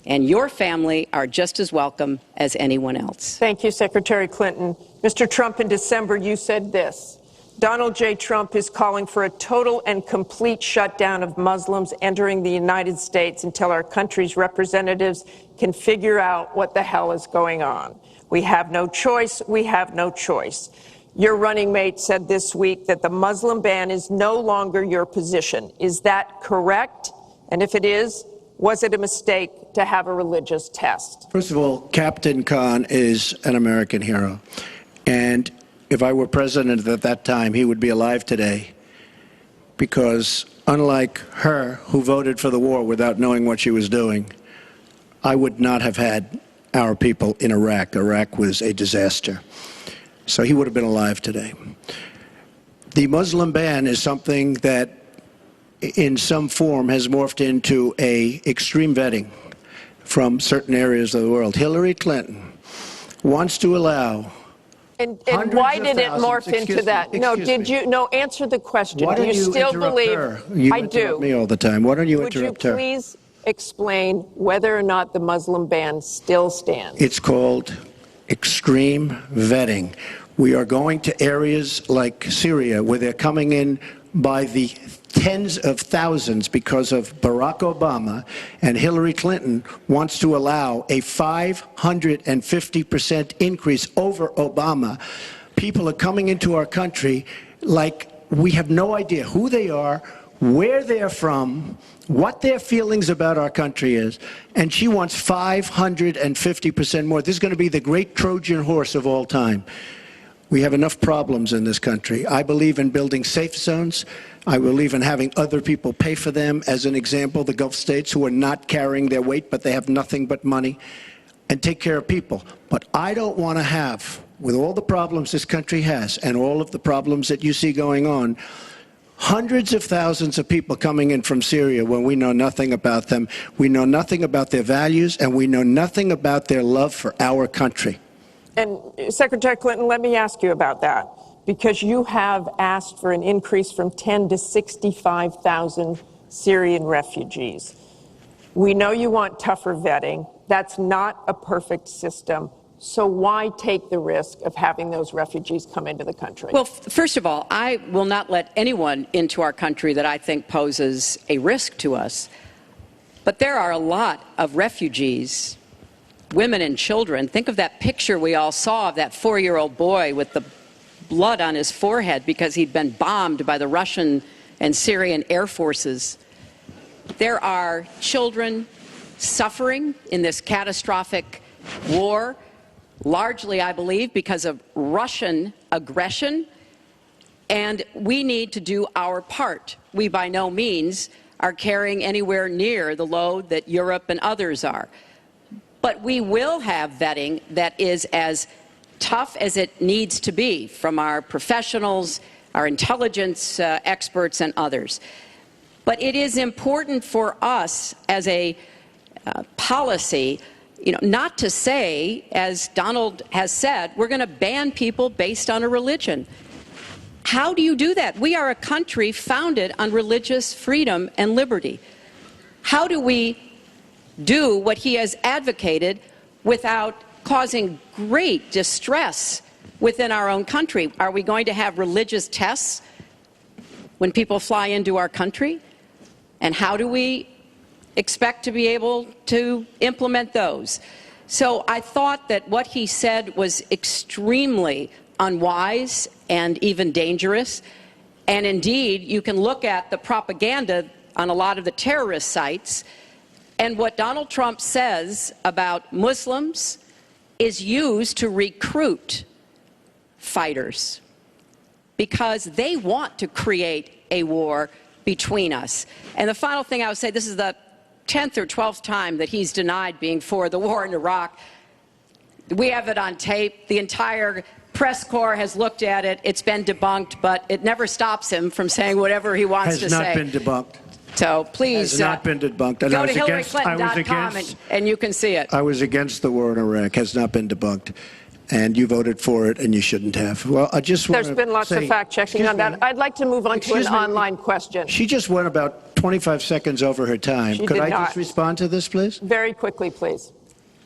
and your family are just as welcome as anyone else. Thank you, Secretary Clinton. Mr. Trump, in December, you said this: Donald J. Trump is calling for a total and complete shutdown of Muslims entering the United States until our country's representatives can figure out what the hell is going on. We have no choice. We have no choice. Your running mate said this week that the Muslim ban is no longer your position. Is that correct? And if it is, was it a mistake to have a religious test? First of all, Captain Khan is an American hero. And if I were president at that time, he would be alive today. Because unlike her, who voted for the war without knowing what she was doing, I would not have had our people in Iraq. Iraq was a disaster. So he would have been alive today. The Muslim ban is something that in some form has morphed into an extreme vetting from certain areas of the world. Hillary Clinton wants to allow And why did it morph into that? No, did you? No, answer the question. Why do don't you still believe? her? You I interrupt do. me all the time. Why don't you Would interrupt you her? please explain whether or not the Muslim ban still stands? It's called extreme vetting. We are going to areas like Syria where they're coming in by the tens of thousands because of Barack Obama, and Hillary Clinton wants to allow a 550% increase over Obama. People are coming into our country like we have no idea who they are, where they're from, what their feelings about our country is, and she wants 550% more. This is going to be the great Trojan horse of all time. We have enough problems in this country. I believe in building safe zones. I believe in having other people pay for them. As an example, the Gulf states who are not carrying their weight, but they have nothing but money, and take care of people. But I don't want to have, with all the problems this country has and all of the problems that you see going on, hundreds of thousands of people coming in from Syria when we know nothing about them, we know nothing about their values, and we know nothing about their love for our country. And Secretary Clinton, let me ask you about that, because you have asked for an increase from 10 to 65,000 Syrian refugees. We know you want tougher vetting. That's not a perfect system. So why take the risk of having those refugees come into the country? Well, first of all, I will not let anyone into our country that I think poses a risk to us. But there are a lot of refugees, women and children. Think of that picture we all saw of that 4-year-old boy with the blood on his forehead because he'd been bombed by the Russian and Syrian air forces. There are children suffering in this catastrophic war, largely, I believe, because of Russian aggression, and we need to do our part. We by no means are carrying anywhere near the load that Europe and others are. But we will have vetting that is as tough as it needs to be from our professionals, our intelligence experts, and others. But it is important for us as a policy, not to say, as Donald has said, we're going to ban people based on a religion. How do you do that? We are a country founded on religious freedom and liberty. How do we do what he has advocated without causing great distress within our own country? Are we going to have religious tests when people fly into our country? And how do we expect to be able to implement those? So I thought that what he said was extremely unwise and even dangerous. And indeed, you can look at the propaganda on a lot of the terrorist sites, and what Donald Trump says about Muslims is used to recruit fighters because they want to create a war between us. And the final thing I would say, this is the 10th or 12th time that he's denied being for the war in Iraq. We have it on tape. The entire press corps has looked at it. It's been debunked, but it never stops him from saying whatever he wants to say. Has not been debunked. So please has not been debunked. And go to HillaryClinton.com and you can see it. I was against the war in Iraq. Has not been debunked. And you voted for it, and you shouldn't have. Well, I just want There's been lots of fact-checking on that. I'd like to move on to an online question. She just went about 25 seconds over her time. Could I just respond to this, please? Very quickly, please.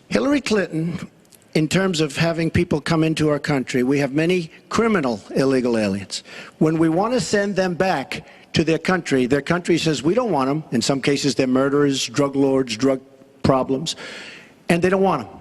Hillary Clinton, in terms of having people come into our country, we have many criminal illegal aliens. When we want to send them back to their country says we don't want them. In some cases, they're murderers, drug lords, drug problems, and they don't want them.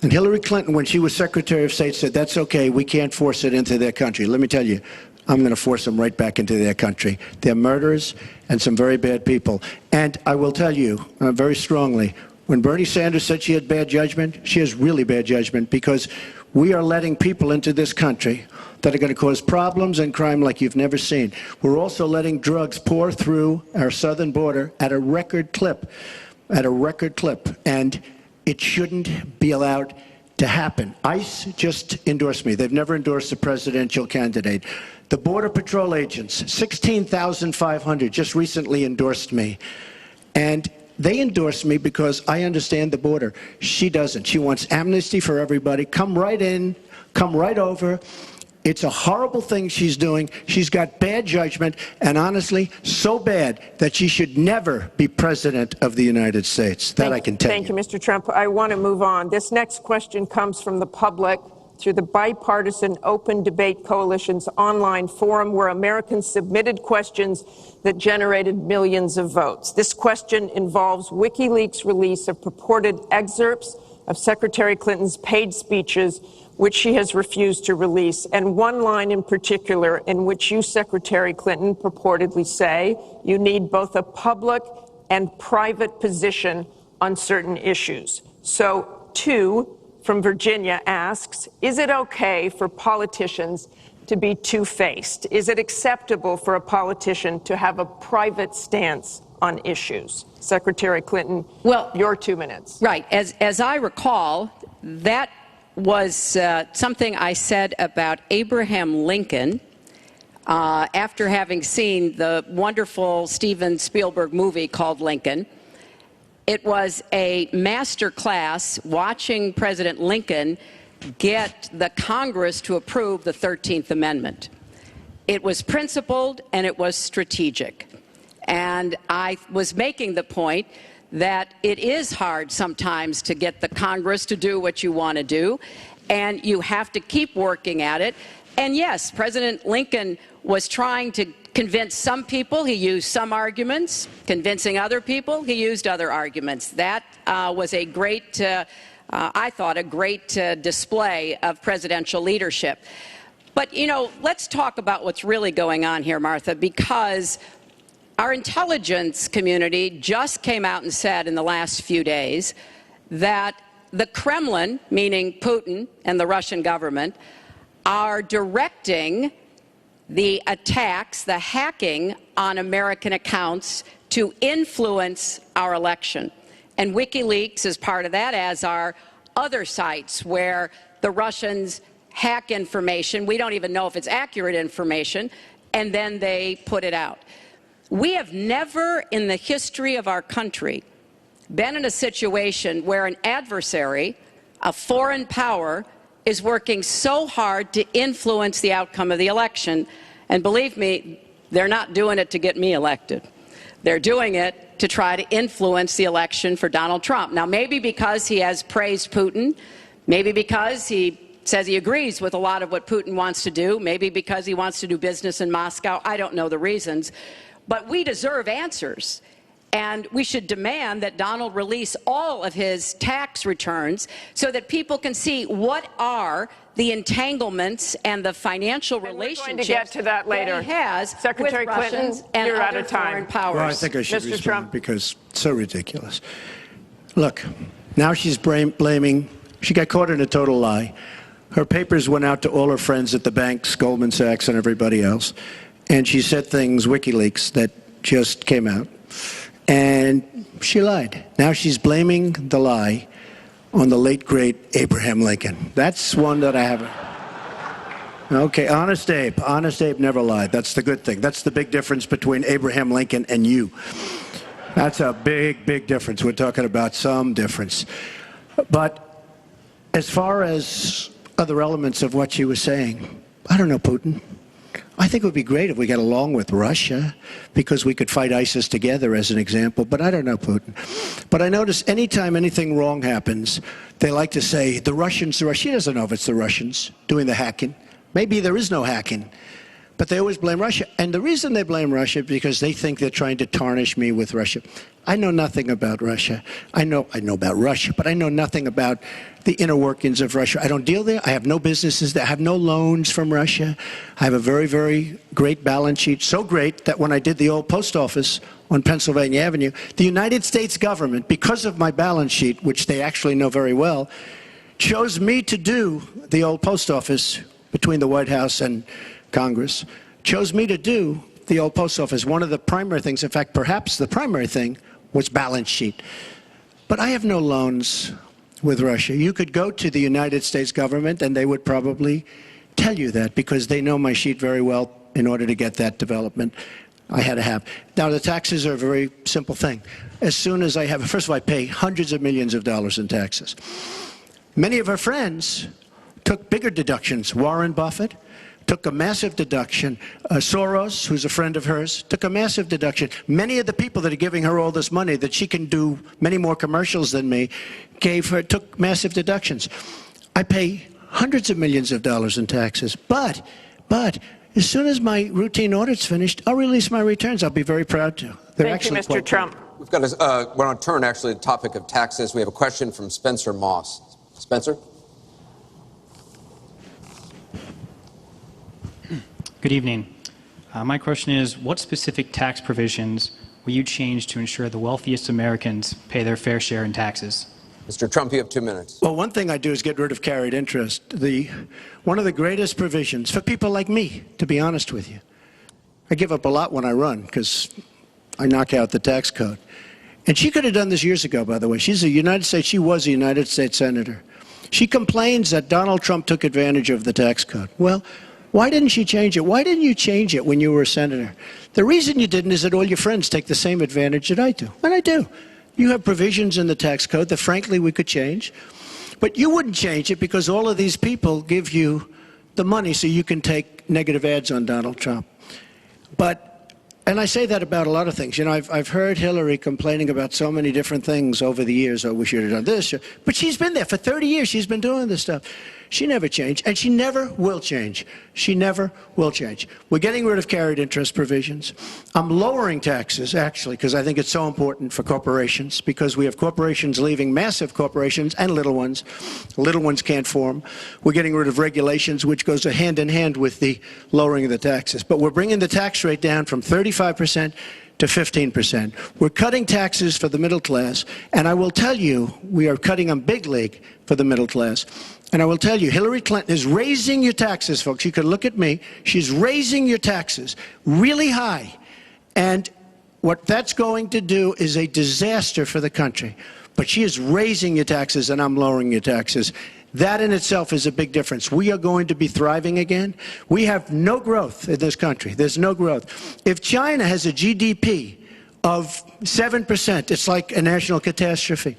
And Hillary Clinton, when she was Secretary of State, said, that's okay, we can't force it into their country. Let me tell you, I'm going to force them right back into their country. They're murderers and some very bad people. And I will tell you very strongly, when Bernie Sanders said she had bad judgment, she has really bad judgment, because we are letting people into this country that are going to cause problems and crime like you've never seen. We're also letting drugs pour through our southern border at a record clip, and it shouldn't be allowed to happen. ICE just endorsed me. They've never endorsed a presidential candidate. The Border Patrol agents, 16,500, just recently endorsed me. And they endorsed me because I understand the border. She doesn't. She wants amnesty for everybody. Come right in, come right over. It's a horrible thing she's doing. She's got bad judgment, and honestly, so bad that she should never be president of the United States. That I can tell you. Thank you, Mr. Trump. I want to move on. This next question comes from the public through the Bipartisan Open Debate Coalition's online forum, where Americans submitted questions that generated millions of votes. This question involves WikiLeaks' release of purported excerpts of Secretary Clinton's paid speeches, which she has refused to release, and one line in particular in which you, Secretary Clinton, purportedly say you need both a public and private position on certain issues. So, two from Virginia asks, is it okay for politicians to be two-faced? Is it acceptable for a politician to have a private stance on issues? Secretary Clinton, well, your 2 minutes. Right. As I recall, that was something I said about Abraham Lincoln after having seen the wonderful Steven Spielberg movie called Lincoln. It was a master class watching President Lincoln get the Congress to approve the 13th Amendment. It was principled and it was strategic. And I was making the point that it is hard sometimes to get the Congress to do what you want to do, and you have to keep working at it. And yes, President Lincoln was trying to convince some people. He used some arguments. Convincing other people, he used other arguments. That was a great, I thought, a great display of presidential leadership. But, you know, let's talk about what's really going on here, Martha, because our intelligence community just came out and said in the last few days that the Kremlin, meaning Putin and the Russian government, are directing the attacks, the hacking on American accounts to influence our election. And WikiLeaks is part of that, as are other sites where the Russians hack information. We don't even know if it's accurate information, and then they put it out. We have never in the history of our country been in a situation where an adversary, a foreign power, is working so hard to influence the outcome of the election. And believe me, they're not doing it to get me elected. They're doing it to try to influence the election for Donald Trump. Now, maybe because he has praised Putin, maybe because he says he agrees with a lot of what Putin wants to do, maybe because he wants to do business in Moscow. I don't know the reasons. But we deserve answers, and we should demand that Donald release all of his tax returns so that people can see what are the entanglements and the financial relationships we're going to get to that later. He has Secretary with Clinton, Russians and you're out other of time. foreign powers. Well, I think I should Mr. respond Trump. because it's so ridiculous. Look, now she's blaming, she got caught in a total lie. Her papers went out to all her friends at the banks, Goldman Sachs and everybody else, and she said things, WikiLeaks, that just came out, and she lied. Now she's blaming the lie on the late, great Abraham Lincoln. That's one that I haven't. Okay, Honest Abe never lied. That's the good thing. That's the big difference between Abraham Lincoln and you. That's a big, big difference. We're talking about some difference. But as far as other elements of what she was saying, I don't know, Putin. I think it would be great if we got along with Russia because we could fight ISIS together, as an example, but I don't know Putin. But I notice anytime anything wrong happens, they like to say, the Russians. She doesn't know if it's the Russians doing the hacking. Maybe there is no hacking, but they always blame Russia. And the reason they blame Russia is because they think they're trying to tarnish me with Russia. I know nothing about Russia. I know about Russia, but I know nothing about the inner workings of Russia. I don't deal there. I have no businesses there. I have no loans from Russia. I have a very, very great balance sheet, so great that when I did the old post office on Pennsylvania Avenue, the United States government, because of my balance sheet, which they actually know very well, chose me to do the old post office between the White House and Congress, chose me to do the old post office. One of the primary things, in fact, perhaps the primary thing, was balance sheet. But I have no loans with Russia. You could go to the United States government and they would probably tell you that because they know my sheet very well in order to get that development I had to have. Now, the taxes are a very simple thing. As soon as I have, first of all, I pay hundreds of millions of dollars in taxes. Many of our friends took bigger deductions. Warren Buffett took a massive deduction. Soros, who's a friend of hers, took a massive deduction. Many of the people that are giving her all this money that she can do many more commercials than me took massive deductions. I pay hundreds of millions of dollars in taxes. But as soon as my routine audit's finished, I'll release my returns. I'll be very proud to. Thank you, Mr. Trump. We're going to turn actually to the topic of taxes. We have a question from Spencer Moss. Spencer? Good evening. My question is, what specific tax provisions will you change to ensure the wealthiest Americans pay their fair share in taxes? Mr. Trump, you have 2 minutes. Well, one thing I do is get rid of carried interest. One of the greatest provisions for people like me, to be honest with you. I give up a lot when I run because I knock out the tax code. And she could have done this years ago, by the way. She was a United States senator. She complains that Donald Trump took advantage of the tax code. Well, why didn't she change it? Why didn't you change it when you were a senator? The reason you didn't is that all your friends take the same advantage that I do. And I do. You have provisions in the tax code that, frankly, we could change. But you wouldn't change it because all of these people give you the money so you can take negative ads on Donald Trump. And I say that about a lot of things. You know, I've heard Hillary complaining about so many different things over the years. Oh, we should have done this. But she's been there for 30 years. She's been doing this stuff. She never changed, and she never will change. She never will change. We're getting rid of carried interest provisions. I'm lowering taxes, actually, because I think it's so important for corporations, because we have corporations leaving, massive corporations and little ones. Little ones can't form. We're getting rid of regulations, which goes hand in hand with the lowering of the taxes. But we're bringing the tax rate down from 35% to 15%. We're cutting taxes for the middle class, and I will tell you, we are cutting them big league for the middle class. And I will tell you, Hillary Clinton is raising your taxes, folks. You can look at me. She's raising your taxes really high. And what that's going to do is a disaster for the country. But she is raising your taxes, and I'm lowering your taxes. That in itself is a big difference. We are going to be thriving again. We have no growth in this country. There's no growth. If China has a GDP of 7%, it's like a national catastrophe.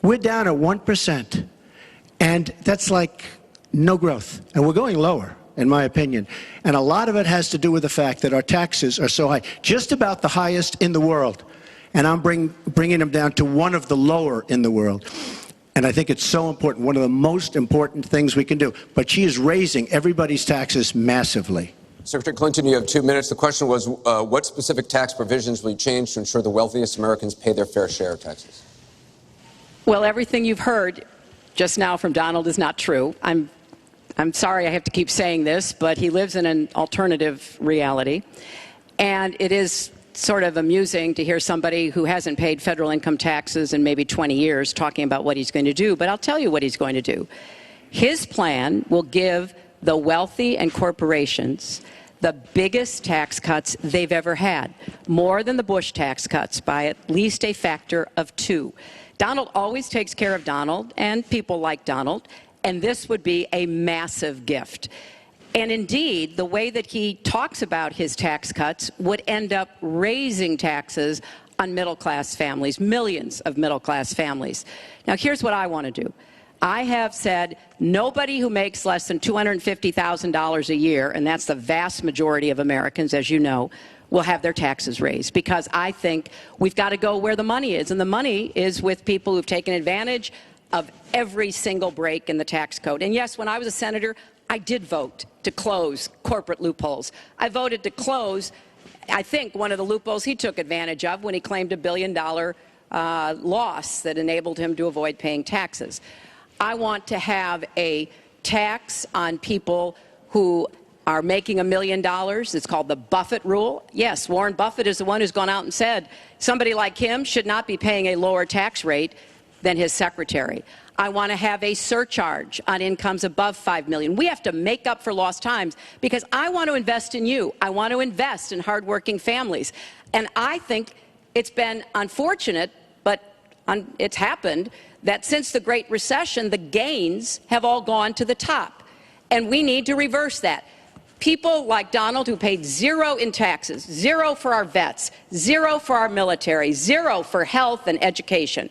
We're down at 1%. And that's like no growth. And we're going lower, in my opinion. And a lot of it has to do with the fact that our taxes are so high, just about the highest in the world. And I'm bringing them down to one of the lower in the world. And I think it's so important, one of the most important things we can do. But she is raising everybody's taxes massively. Secretary Clinton, you have 2 minutes. The question was, what specific tax provisions will you change to ensure the wealthiest Americans pay their fair share of taxes? Well, everything you've heard just now from Donald is not true. I'm sorry I have to keep saying this, but he lives in an alternative reality. And it is sort of amusing to hear somebody who hasn't paid federal income taxes in maybe 20 years talking about what he's going to do. But I'll tell you what he's going to do. His plan will give the wealthy and corporations the biggest tax cuts they've ever had, more than the Bush tax cuts by at least a factor of 2. Donald always takes care of Donald and people like Donald, and this would be a massive gift. And indeed, the way that he talks about his tax cuts would end up raising taxes on middle-class families, millions of middle-class families. Now, here's what I want to do. I have said nobody who makes less than $250,000 a year, and that's the vast majority of Americans, as you know, will have their taxes raised, because I think we've got to go where the money is, and the money is with people who've taken advantage of every single break in the tax code. And yes, when I was a senator, I did vote to close corporate loopholes. I voted to close, I think, one of the loopholes he took advantage of when he claimed $1 billion loss that enabled him to avoid paying taxes. I want to have a tax on people who are making $1 million. It's called the Buffett rule. Yes, Warren Buffett is the one who's gone out and said somebody like him should not be paying a lower tax rate than his secretary. I want to have a surcharge on incomes above $5 million. We have to make up for lost times, because I want to invest in you. I want to invest in hardworking families. And I think it's been unfortunate, but it's happened, that since the Great Recession, the gains have all gone to the top. And we need to reverse that. People like Donald, who paid 0 in taxes, 0 for our vets, 0 for our military, 0 for health and education.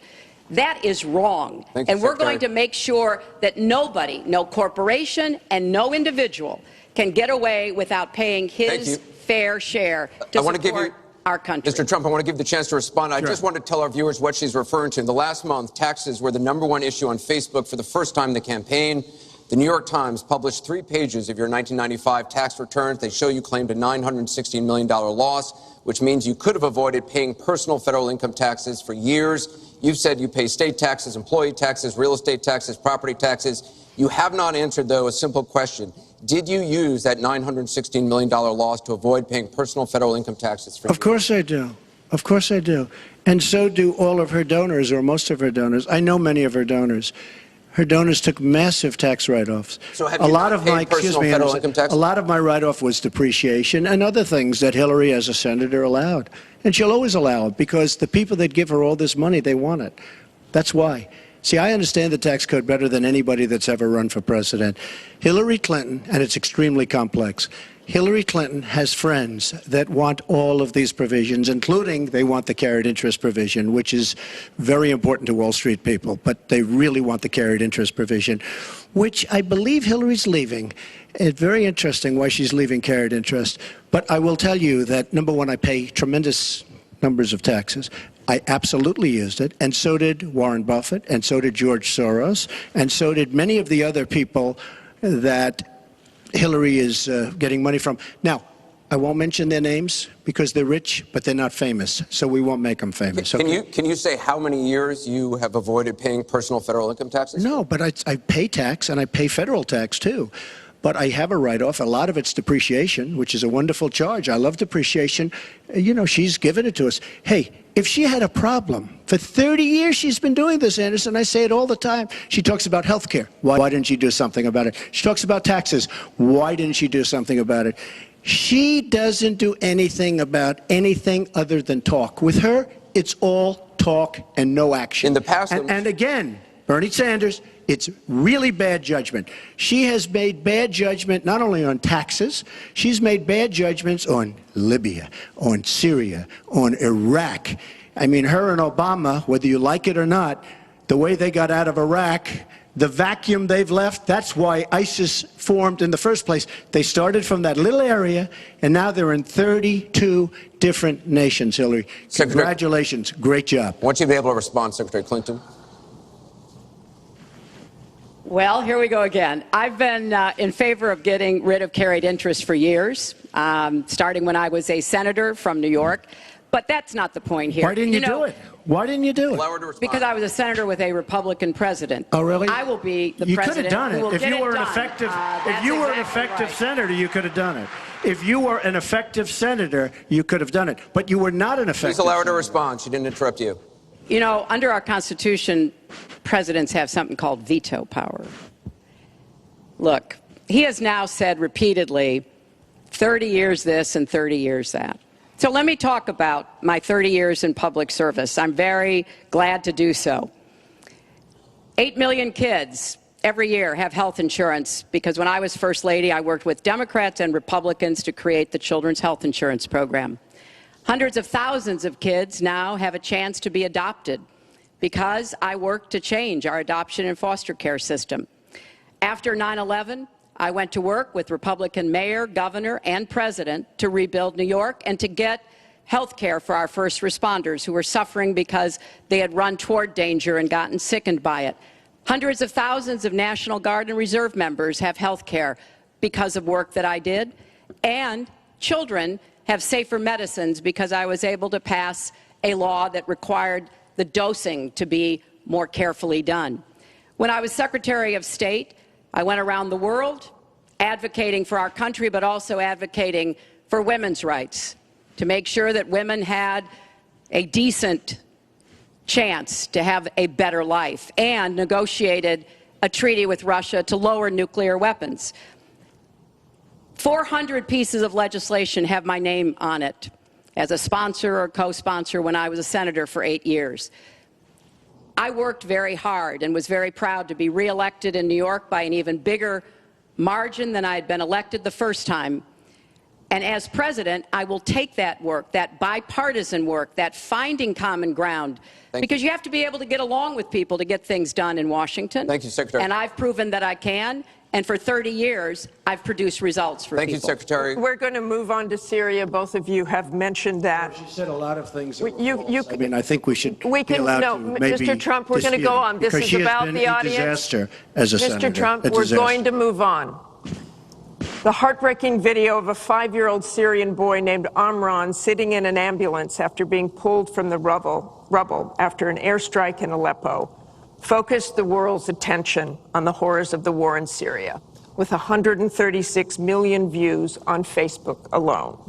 That is wrong. Thank you, and we're Secretary. going to make sure that nobody, no corporation and no individual can get away without paying his fair share to support our country. Mr. Trump, I want to give you the chance to respond. I just want to tell our viewers what she's referring to. In the last month, taxes were the #1 issue on Facebook for the first time in the campaign. The New York Times published 3 pages of your 1995 tax returns. They show you claimed a $916 million loss, which means you could have avoided paying personal federal income taxes for years. You've said you pay state taxes, employee taxes, real estate taxes, property taxes. You have not answered, though, a simple question. Did you use that $916 million loss to avoid paying personal federal income taxes for years? Of course I do. Of course I do. And so do all of her donors, or most of her donors. I know many of her donors. Her donors took massive tax write-offs. So have you not paid personal federal income tax? A lot of my write-off was depreciation and other things that Hillary, as a senator, allowed. And she'll always allow it because the people that give her all this money, they want it. That's why. See, I understand the tax code better than anybody that's ever run for president. Hillary Clinton, and it's extremely complex, Hillary Clinton has friends that want all of these provisions, including they want the carried interest provision, which is very important to Wall Street people, but they really want the carried interest provision, which I believe Hillary's leaving. It's very interesting why she's leaving carried interest. But I will tell you that, number one, I pay tremendous numbers of taxes. I absolutely used it, and so did Warren Buffett, and so did George Soros, and so did many of the other people that Hillary is getting money from. Now, I won't mention their names because they're rich, but they're not famous, so we won't make them famous. Can you say how many years you have avoided paying personal federal income taxes? No, but I pay tax, and I pay federal tax, too. But I have a write-off. A lot of it's depreciation, which is a wonderful charge. I love depreciation. You know, she's given it to us. Hey, if she had a problem, for 30 years she's been doing this, Anderson. I say it all the time. She talks about health care. Why didn't she do something about it? She talks about taxes. Why didn't she do something about it? She doesn't do anything about anything other than talk. With her, it's all talk and no action. In the past, and again, Bernie Sanders, it's really bad judgment. She has made bad judgment not only on taxes, she's made bad judgments on Libya, on Syria, on Iraq. I mean, her and Obama, whether you like it or not, the way they got out of Iraq, the vacuum they've left, that's why ISIS formed in the first place. They started from that little area, and now they're in 32 different nations, Hillary. Congratulations. Great job. I want you to be able to respond, Secretary Clinton. Well, here we go again. I've been in favor of getting rid of carried interest for years, starting when I was a senator from New York. But that's not the point here. Why didn't you do it? Why didn't you do it? Allow her to respond. Because I was a senator with a Republican president. Oh, really? I will be the you president. You could have done it. If you were an effective, senator, you could have done it. If you were an effective senator, you could have done it. But you were not an effective Please allow her to senator. respond. She didn't interrupt you. You know, under our Constitution, presidents have something called veto power. Look, he has now said repeatedly, 30 years this and 30 years that. So let me talk about my 30 years in public service. I'm very glad to do so. 8 million kids every year have health insurance because when I was First Lady, I worked with Democrats and Republicans to create the Children's Health Insurance Program. Hundreds of thousands of kids now have a chance to be adopted because I worked to change our adoption and foster care system. After 9/11, I went to work with Republican mayor, governor, and president to rebuild New York and to get health care for our first responders who were suffering because they had run toward danger and gotten sickened by it. Hundreds of thousands of National Guard and Reserve members have health care because of work that I did, and children have safer medicines because I was able to pass a law that required the dosing to be more carefully done. When I was Secretary of State, I went around the world advocating for our country, but also advocating for women's rights, to make sure that women had a decent chance to have a better life, and negotiated a treaty with Russia to lower nuclear weapons. 400 pieces of legislation have my name on it as a sponsor or co-sponsor when I was a senator for 8 years. I worked very hard and was very proud to be reelected in New York by an even bigger margin than I had been elected the first time. And as president, I will take that work, that bipartisan work, that finding common ground, because you have to be able to get along with people to get things done in Washington. Thank you, Secretary. And I've proven that I can, And for 30 years, I've produced results for Thank people. you, Secretary. We're going to move on to Syria. Both of you have mentioned that. She said a lot of things that were You- false. I mean, I think we should We be can, allowed no, to maybe Mr. Trump, we're going to dispute go it, on. This because is she has about been the a audience. disaster as a senator. Mr. Trump, A we're disaster. going to move on. The heartbreaking video of a 5-year-old Syrian boy named Amran sitting in an ambulance after being pulled from the rubble after an airstrike in Aleppo focused the world's attention on the horrors of the war in Syria, with 136 million views on Facebook alone.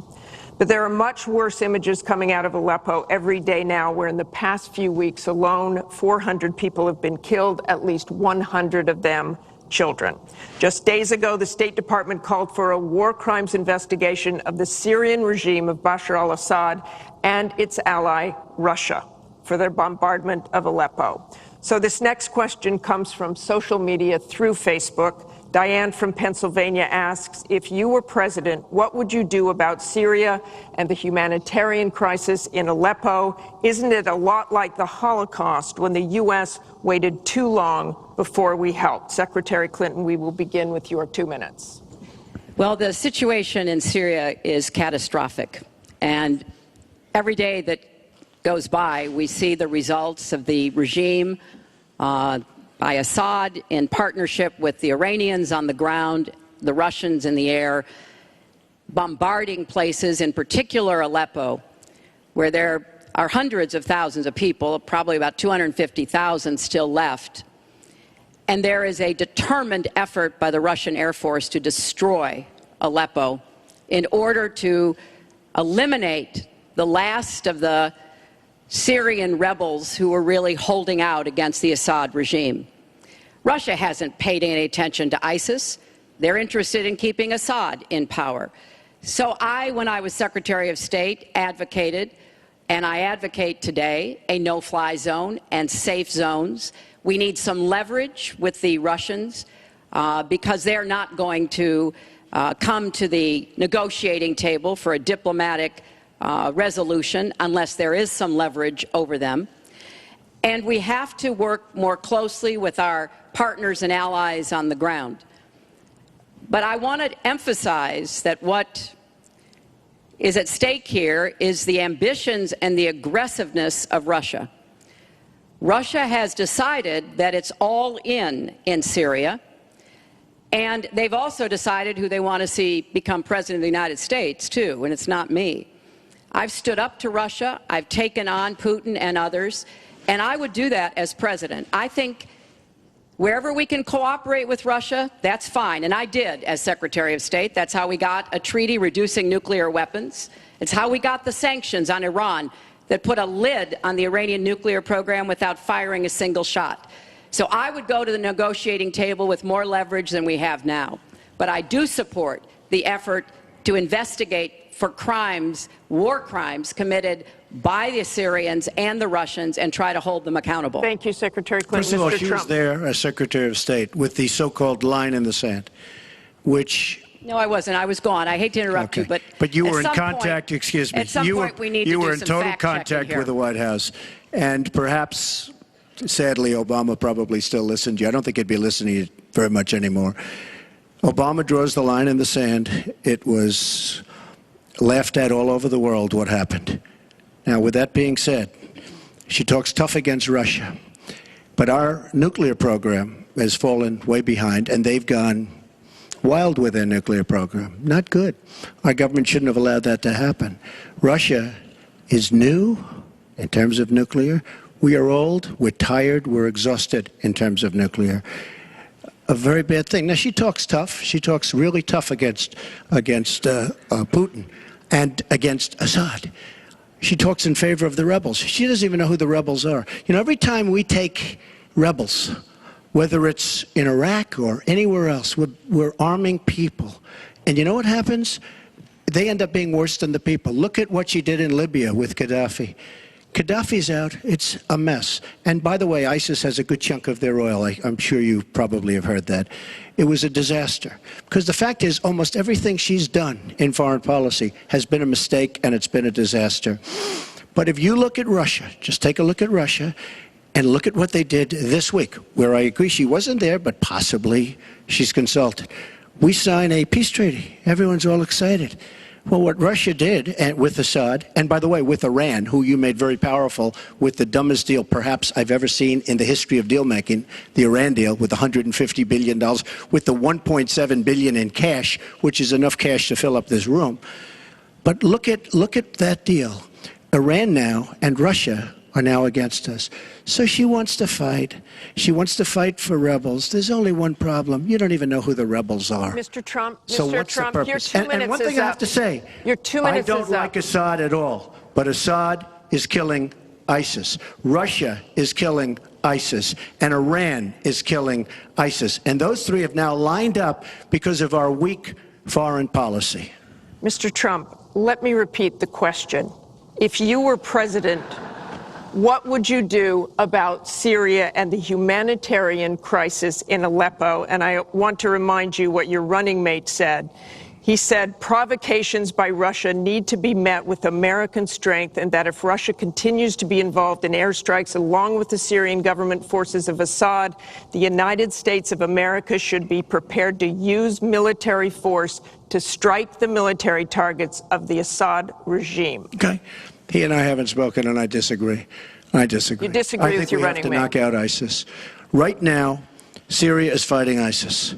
But there are much worse images coming out of Aleppo every day now, where in the past few weeks alone, 400 people have been killed, at least 100 of them children. Just days ago, the State Department called for a war crimes investigation of the Syrian regime of Bashar al-Assad and its ally, Russia, for their bombardment of Aleppo. So this next question comes from social media through Facebook. Diane from Pennsylvania asks, if you were president, what would you do about Syria and the humanitarian crisis in Aleppo? Isn't it a lot like the Holocaust when the U.S. waited too long before we helped? Secretary Clinton, we will begin with your 2 minutes. Well, the situation in Syria is catastrophic. And every day that goes by, we see the results of the regime by Assad in partnership with the Iranians on the ground, the Russians in the air, bombarding places, in particular Aleppo, where there are hundreds of thousands of people, probably about 250,000 still left. And there is a determined effort by the Russian Air Force to destroy Aleppo in order to eliminate the last of the Syrian rebels who were really holding out against the Assad regime. Russia hasn't paid any attention to ISIS. They're interested in keeping Assad in power. So when I was Secretary of State, advocated, and I advocate today, a no-fly zone and safe zones. We need some leverage with the Russians because they're not going to come to the negotiating table for a diplomatic resolution unless there is some leverage over them. And we have to work more closely with our partners and allies on the ground. But I want to emphasize that what is at stake here is the ambitions and the aggressiveness of Russia. Russia has decided that it's all in Syria, and they've also decided who they want to see become president of the United States, too, and it's not me. I've stood up to Russia. I've taken on Putin and others, and I would do that as president. I think wherever we can cooperate with Russia, that's fine, and I did as Secretary of State. That's how we got a treaty reducing nuclear weapons. It's how we got the sanctions on Iran that put a lid on the Iranian nuclear program without firing a single shot. So I would go to the negotiating table with more leverage than we have now. But I do support the effort to investigate for crimes, war crimes, committed by the Syrians and the Russians and try to hold them accountable. Thank you, Secretary Clinton. First of all, Mr. she Trump. was there as Secretary of State with the so-called line in the sand, which... No, I wasn't. I was gone. I hate to interrupt you, but you at were in some contact, point, excuse me. At some point, we need to you do were in some total fact-checking contact here. with the White House. And perhaps, sadly, Obama probably still listened to you. I don't think he'd be listening very much anymore. Obama draws the line in the sand. It was laughed at all over the world what happened. Now, with that being said, she talks tough against Russia. But our nuclear program has fallen way behind, and they've gone wild with their nuclear program. Not good. Our government shouldn't have allowed that to happen. Russia is new in terms of nuclear. We are old, we're tired, we're exhausted in terms of nuclear. A very bad thing. Now, she talks tough. She talks really tough against Putin and against Assad. She talks in favor of the rebels. She doesn't even know who the rebels are. You know, every time we take rebels, whether it's in Iraq or anywhere else, we're arming people. And you know what happens? They end up being worse than the people. Look at what she did in Libya with Gaddafi. Gaddafi's out. It's a mess. And by the way, ISIS has a good chunk of their oil. I'm sure you probably have heard that. It was a disaster. Because the fact is, almost everything she's done in foreign policy has been a mistake, and it's been a disaster. But if you look at Russia, just take a look at Russia, And look at what they did this week, where I agree she wasn't there, but possibly she's consulted. We sign a peace treaty. Everyone's all excited. Well, what Russia did with Assad, and by the way, with Iran, who you made very powerful with the dumbest deal perhaps I've ever seen in the history of deal-making, the Iran deal with $150 billion, with the $1.7 billion in cash, which is enough cash to fill up this room. But look at that deal. Iran now and Russia are now against us. So she wants to fight. She wants to fight for rebels. There's only one problem. You don't even know who the rebels are. Mr. Trump, So Mr. what's Trump, the your purpose? 2 minutes and one is thing I have up. to say, Your 2 minutes I don't is like up. Assad at all, but Assad is killing ISIS. Russia is killing ISIS, and Iran is killing ISIS. And those three have now lined up because of our weak foreign policy. Mr. Trump, let me repeat the question. If you were president, what would you do about Syria and the humanitarian crisis in Aleppo? And I want to remind you what your running mate said. He said provocations by Russia need to be met with American strength, and that if Russia continues to be involved in airstrikes along with the Syrian government forces of Assad, the United States of America should be prepared to use military force to strike the military targets of the Assad regime. Okay. He and I haven't spoken, and I disagree. I disagree. You disagree with your running I think we have to mate. knock out ISIS. Right now, Syria is fighting ISIS.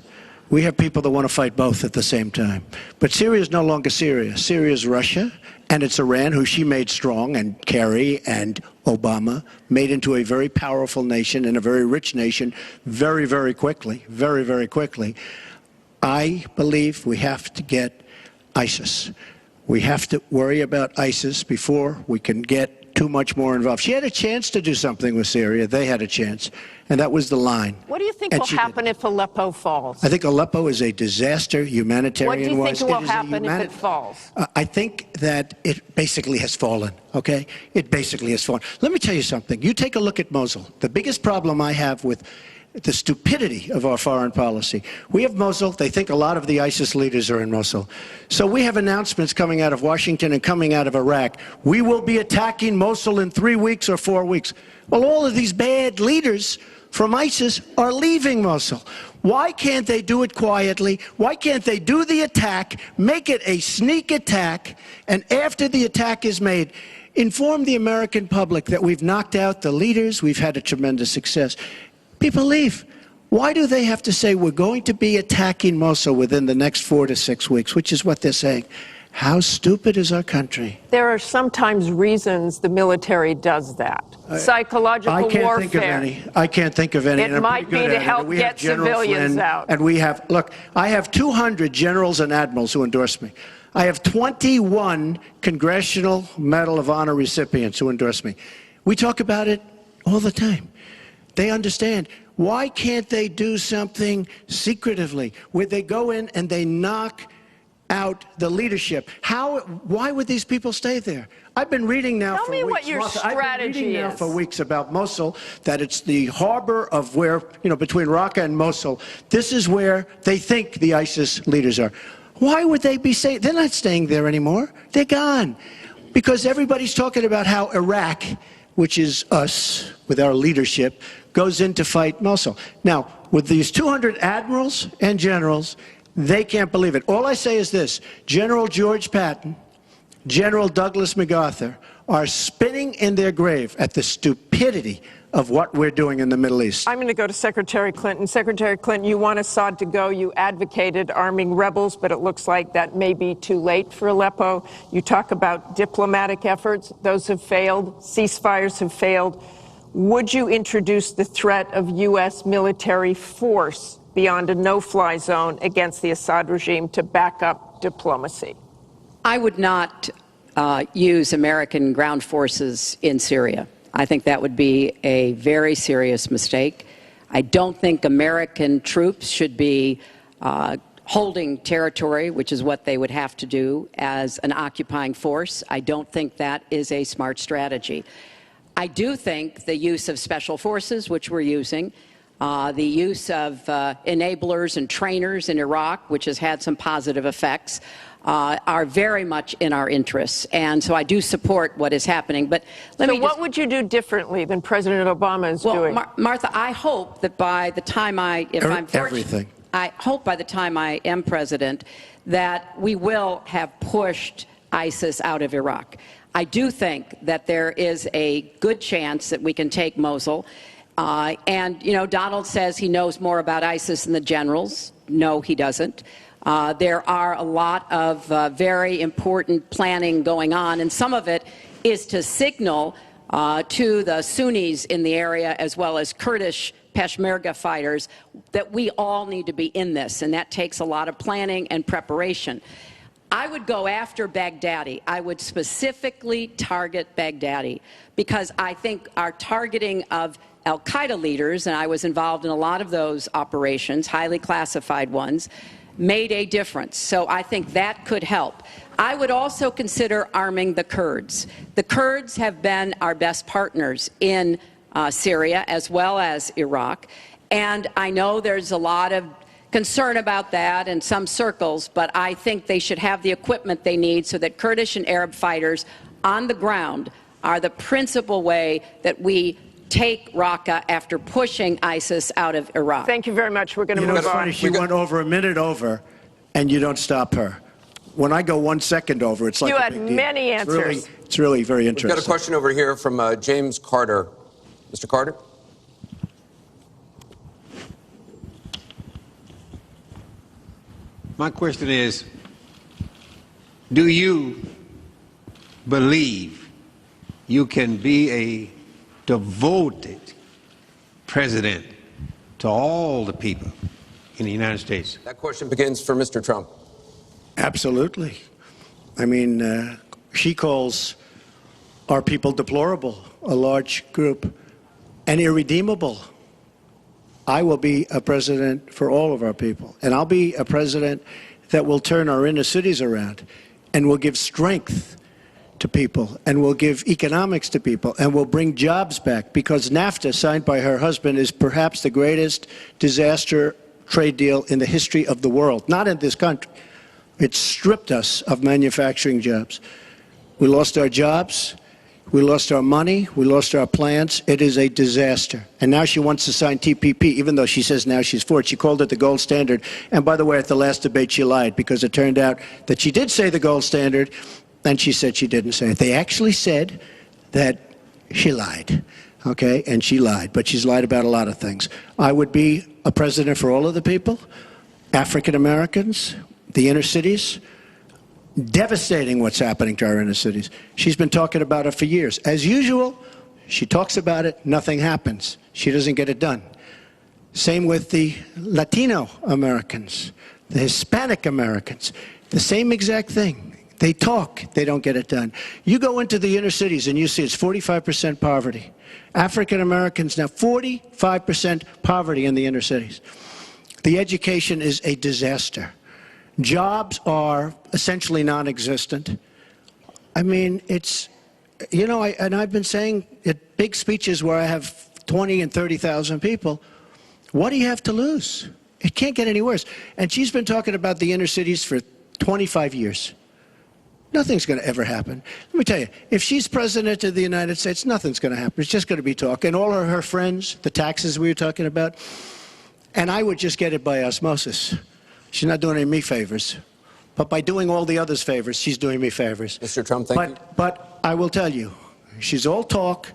We have people that want to fight both at the same time. But Syria is no longer Syria. Syria is Russia, and it's Iran, who she made strong, and Kerry and Obama made into a very powerful nation and a very rich nation very, very quickly, very, very quickly. I believe we have to get ISIS. We have to worry about ISIS before we can get too much more involved. She had a chance to do something with Syria. They had a chance, and that was the line. What do you think And will she happen if Aleppo falls? I think Aleppo is a disaster humanitarian-wise. What do you think will happen if it falls? I think that it basically has fallen, okay? It basically has fallen. Let me tell you something. You take a look at Mosul. The biggest problem I have with the stupidity of our foreign policy. We have Mosul. They think a lot of the ISIS leaders are in Mosul. So we have announcements coming out of Washington and coming out of Iraq. We will be attacking Mosul in 3 weeks or 4 weeks. Well, all of these bad leaders from ISIS are leaving Mosul. Why can't they do it quietly? Why can't they do the attack, make it a sneak attack, and after the attack is made, inform the American public that we've knocked out the leaders, we've had a tremendous success. People leave. Why do they have to say we're going to be attacking Mosul within the next 4 to 6 weeks, which is what they're saying? How stupid is our country? There are sometimes reasons the military does that. Psychological I can't warfare. think of any. I can't think of any. It and I'm might pretty be good to at it. help We have get General civilians Flynn, out. And we have, look, I have 200 generals and admirals who endorse me. I have 21 Congressional Medal of Honor recipients who endorse me. We talk about it all the time. They understand. Why can't they do something secretively where they go in and they knock out the leadership? Why would these people stay there? I've been reading now Tell for me weeks. what your Martha, I've been strategy reading now is. for weeks about Mosul, that it's the harbor of where, between Raqqa and Mosul. This is where they think the ISIS leaders are. Why would they be staying? They're not staying there anymore. They're gone. Because everybody's talking about how Iraq, which is us with our leadership, goes in to fight Mosul. Now, with these 200 admirals and generals, they can't believe it. All I say is this: General George Patton, General Douglas MacArthur are spinning in their grave at the stupidity of what we're doing in the Middle East. I'm going to go to Secretary Clinton. Secretary Clinton, you want Assad to go. You advocated arming rebels, but it looks like that may be too late for Aleppo. You talk about diplomatic efforts. Those have failed. Ceasefires have failed. Would you introduce the threat of U.S. military force beyond a no-fly zone against the Assad regime to back up diplomacy? I would not use American ground forces in Syria. I think that would be a very serious mistake. I don't think American troops should be holding territory, which is what they would have to do as an occupying force. I don't think that is a smart strategy. I do think the use of special forces, which we're using, the use of enablers and trainers in Iraq, which has had some positive effects, are very much in our interests. And so I do support what is happening. But what would you do differently than President Obama is doing? Martha, I hope that by the time everything. I hope by the time I am president that we will have pushed ISIS out of Iraq. I do think that there is a good chance that we can take Mosul. And, you know, Donald says he knows more about ISIS than the generals. No, he doesn't. There are a lot of very important planning going on, and some of it is to signal to the Sunnis in the area, as well as Kurdish Peshmerga fighters, that we all need to be in this, and that takes a lot of planning and preparation. I would go after Baghdadi. I would specifically target Baghdadi because I think our targeting of al-Qaeda leaders, and I was involved in a lot of those operations, highly classified ones, made a difference. So I think that could help. I would also consider arming the Kurds. The Kurds have been our best partners in Syria as well as Iraq. And I know there's a lot of concern about that in some circles, but I think they should have the equipment they need so that Kurdish and Arab fighters on the ground are the principal way that we take Raqqa after pushing ISIS out of Iraq. Thank you very much. We're going to You know, move it's on. funny, she went over a minute over, and you don't stop her. When I go 1 second over, it's like You a had big deal. many answers. It's really very We've interesting. got a question over here from James Carter. Mr. Carter? My question is, do you believe you can be a devoted president to all the people in the United States? That question begins for Mr. Trump. Absolutely. I mean, she calls our people deplorable, a large group, and irredeemable. I will be a president for all of our people, and I'll be a president that will turn our inner cities around and will give strength to people and will give economics to people and will bring jobs back, because NAFTA, signed by her husband, is perhaps the greatest disaster trade deal in the history of the world, not in this country. It stripped us of manufacturing jobs. We lost our jobs. We lost our money. We lost our plants. It is a disaster. And now she wants to sign TPP, even though she says now she's for it. She called it the gold standard. And by the way, at the last debate, she lied, because it turned out that she did say the gold standard, and she said she didn't say it. They actually said that she lied, okay? And she lied, but she's lied about a lot of things. I would be a president for all of the people, African Americans, the inner cities. Devastating what's happening to our inner cities. She's been talking about it for years. As usual, she talks about it, nothing happens. She doesn't get it done. Same with the Latino Americans, the Hispanic Americans, the same exact thing. They talk, they don't get it done. You go into the inner cities and you see it's 45% poverty. African Americans now, 45% poverty in the inner cities. The education is a disaster. Jobs are essentially non-existent. I mean, it's, you know, and I've been saying at big speeches where I have 20 and 30,000 people, what do you have to lose? It can't get any worse. And she's been talking about the inner cities for 25 years. Nothing's going to ever happen. Let me tell you, if she's president of the United States, nothing's going to happen. It's just going to be talk. And all of her friends, the taxes we were talking about, and I would just get it by osmosis. She's not doing any me favors. But by doing all the others favors, she's doing me favors. Mr. Trump, thank you. But I will tell you, she's all talk.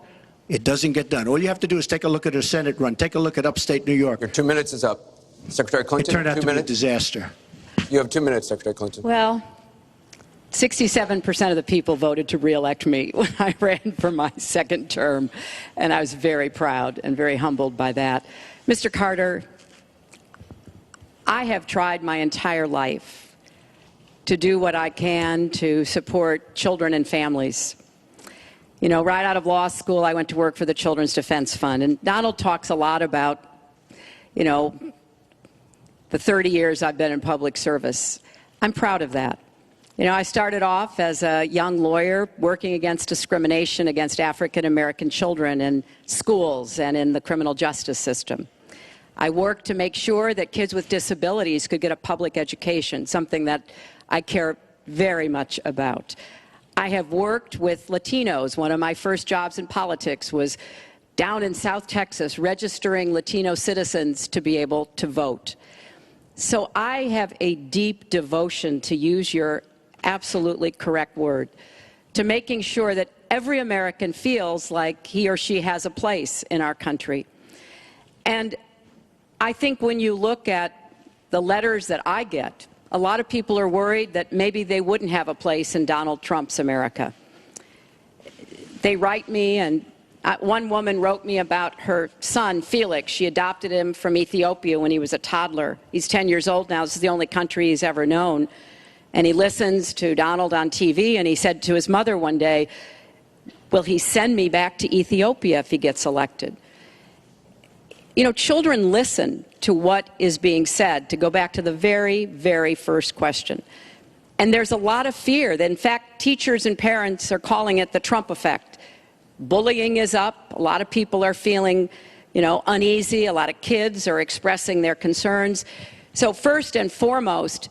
It doesn't get done. All you have to do is take a look at her Senate run. Take a look at upstate New York. Your 2 minutes is up. Secretary Clinton, It turned out 2 to minutes. be a disaster. You have 2 minutes, Secretary Clinton. Well, 67% of the people voted to re-elect me when I ran for my second term, and I was very proud and very humbled by that. Mr. Carter, I have tried my entire life to do what I can to support children and families. You know, right out of law school, I went to work for the Children's Defense Fund, and Donald talks a lot about, you know, the 30 years I've been in public service. I'm proud of that. You know, I started off as a young lawyer working against discrimination against African American children in schools and in the criminal justice system. I worked to make sure that kids with disabilities could get a public education, something that I care very much about. I have worked with Latinos. One of my first jobs in politics was down in South Texas, registering Latino citizens to be able to vote. So I have a deep devotion, to use your absolutely correct word, to making sure that every American feels like he or she has a place in our country. And I think when you look at the letters that I get, a lot of people are worried that maybe they wouldn't have a place in Donald Trump's America. They write me, and one woman wrote me about her son, Felix. She adopted him from Ethiopia when he was a toddler. He's 10 years old now. This is the only country he's ever known. And he listens to Donald on TV, and he said to his mother one day, "Will he send me back to Ethiopia if he gets elected?" You know, children listen to what is being said, to go back to the very, very first question. And there's a lot of fear that, in fact, teachers and parents are calling it the Trump effect. Bullying is up. A lot of people are feeling, uneasy. A lot of kids are expressing their concerns. So first and foremost,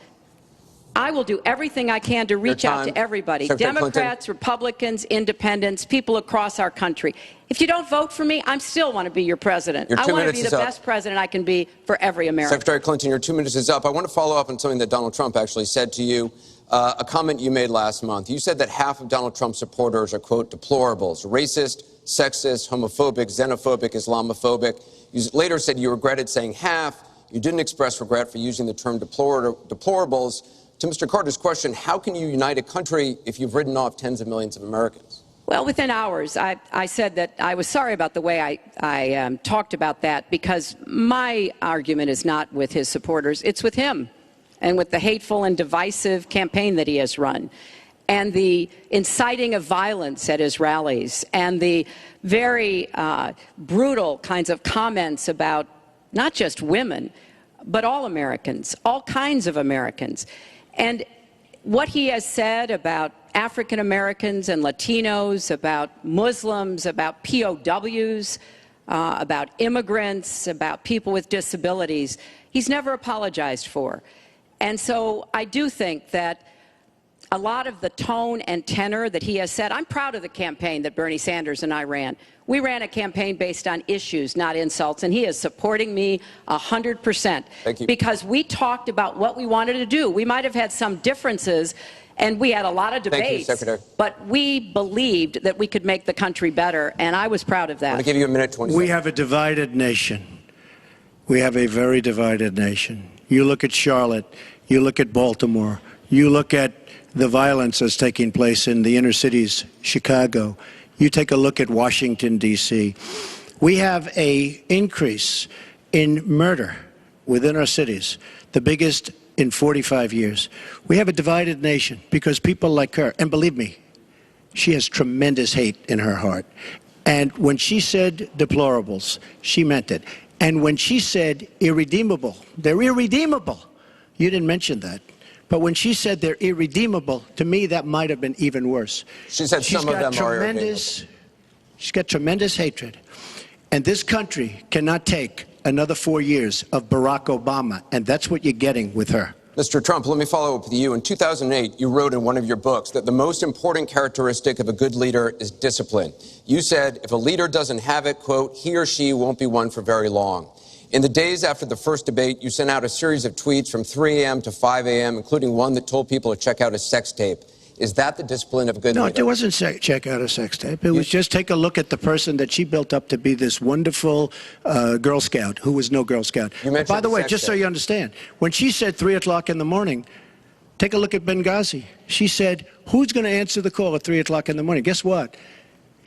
I will do everything I can to reach out to everybody, Secretary Democrats, Clinton. Republicans, independents, people across our country. If you don't vote for me, I still want to be your president. Your 2 I want to minutes be is the up. best president I can be for every American. Secretary Clinton, your 2 minutes is up. I want to follow up on something that Donald Trump actually said to you, a comment you made last month. You said that half of Donald Trump's supporters are, quote, deplorables, racist, sexist, homophobic, xenophobic, Islamophobic. You later said you regretted saying half. You didn't express regret for using the term deplorables. To Mr. Carter's question, how can you unite a country if you've written off tens of millions of Americans? Well, within hours, I said that I was sorry about the way I talked about that, because my argument is not with his supporters. It's with him and with the hateful and divisive campaign that he has run, and the inciting of violence at his rallies, and the very brutal kinds of comments about not just women, but all Americans, all kinds of Americans. And what he has said about African Americans and Latinos, about Muslims, about POWs, about immigrants, about people with disabilities, he's never apologized for. And so I do think that a lot of the tone and tenor that he has said, I'm proud of the campaign that Bernie Sanders and I ran. We ran a campaign based on issues, not insults, and he is supporting me 100%. Thank you. Because we talked about what we wanted to do. We might have had some differences, and we had a lot of debates. Thank you, Secretary. But we believed that we could make the country better, and I was proud of that. I'm going to give you a minute, 20 seconds. We have a divided nation. We have a very divided nation. You look at Charlotte, you look at Baltimore, you look at the violence that's taking place in the inner cities, Chicago. You take a look at Washington, D.C. We have an increase in murder within our cities, the biggest in 45 years. We have a divided nation because people like her, and believe me, she has tremendous hate in her heart. And when she said deplorables, she meant it. And when she said irredeemable, they're irredeemable. You didn't mention that. But when she said they're irredeemable, to me, that might have been even worse. She said some of them are irredeemable. She's got tremendous hatred. And this country cannot take another 4 years of Barack Obama. And that's what you're getting with her. Mr. Trump, let me follow up with you. In 2008, you wrote in one of your books that the most important characteristic of a good leader is discipline. You said if a leader doesn't have it, quote, he or she won't be one for very long. In the days after the first debate, you sent out a series of tweets from 3 a.m. to 5 a.m., including one that told people to check out a sex tape. Is that the discipline of a good leader? No, it wasn't check out a sex tape. It was just take a look at the person that she built up to be this wonderful Girl Scout, who was no Girl Scout. By the way, just so you understand, when she said 3 o'clock in the morning, take a look at Benghazi. She said, who's going to answer the call at 3 o'clock in the morning? Guess what?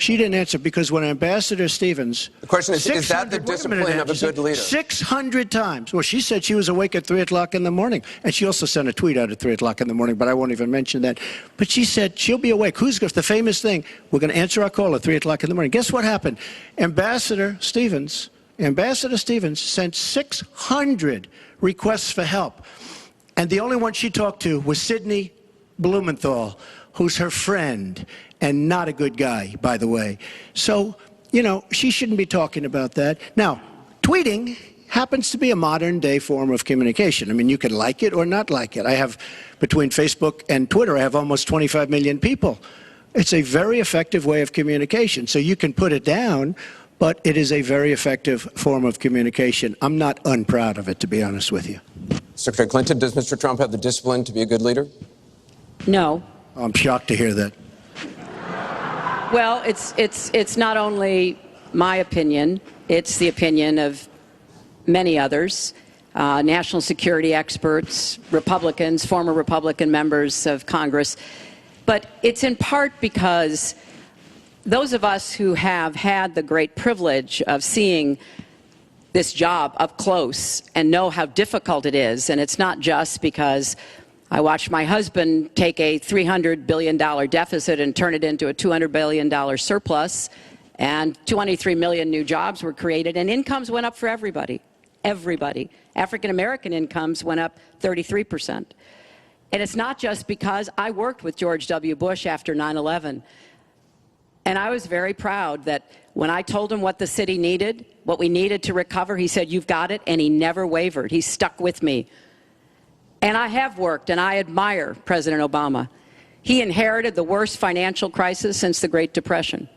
She didn't answer because when Ambassador Stevens... The question is that the discipline of a good leader? 600 times. Well, she said she was awake at 3 o'clock in the morning. And she also sent a tweet out at 3 o'clock in the morning, but I won't even mention that. But she said she'll be awake. Who's the famous thing? We're going to answer our call at 3 o'clock in the morning. Guess what happened? Ambassador Stevens sent 600 requests for help. And the only one she talked to was Sidney Blumenthal, who's her friend, and not a good guy, by the way. So, she shouldn't be talking about that. Now, tweeting happens to be a modern-day form of communication. I mean, you can like it or not like it. I have, between Facebook and Twitter, I have almost 25 million people. It's a very effective way of communication. So you can put it down, but it is a very effective form of communication. I'm not unproud of it, to be honest with you. Secretary Clinton, does Mr. Trump have the discipline to be a good leader? No. I'm shocked to hear that. Well, it's not only my opinion, it's the opinion of many others, national security experts, Republicans, former Republican members of Congress. But it's in part because those of us who have had the great privilege of seeing this job up close and know how difficult it is, and it's not just because I watched my husband take a $300 billion deficit and turn it into a $200 billion surplus, and 23 million new jobs were created, and incomes went up for everybody. Everybody. African-American incomes went up 33%. And it's not just because I worked with George W. Bush after 9/11. And I was very proud that when I told him what the city needed, what we needed to recover, he said, "You've got it," and he never wavered. He stuck with me. And I have worked, and I admire President Obama. He inherited the worst financial crisis since the Great Depression.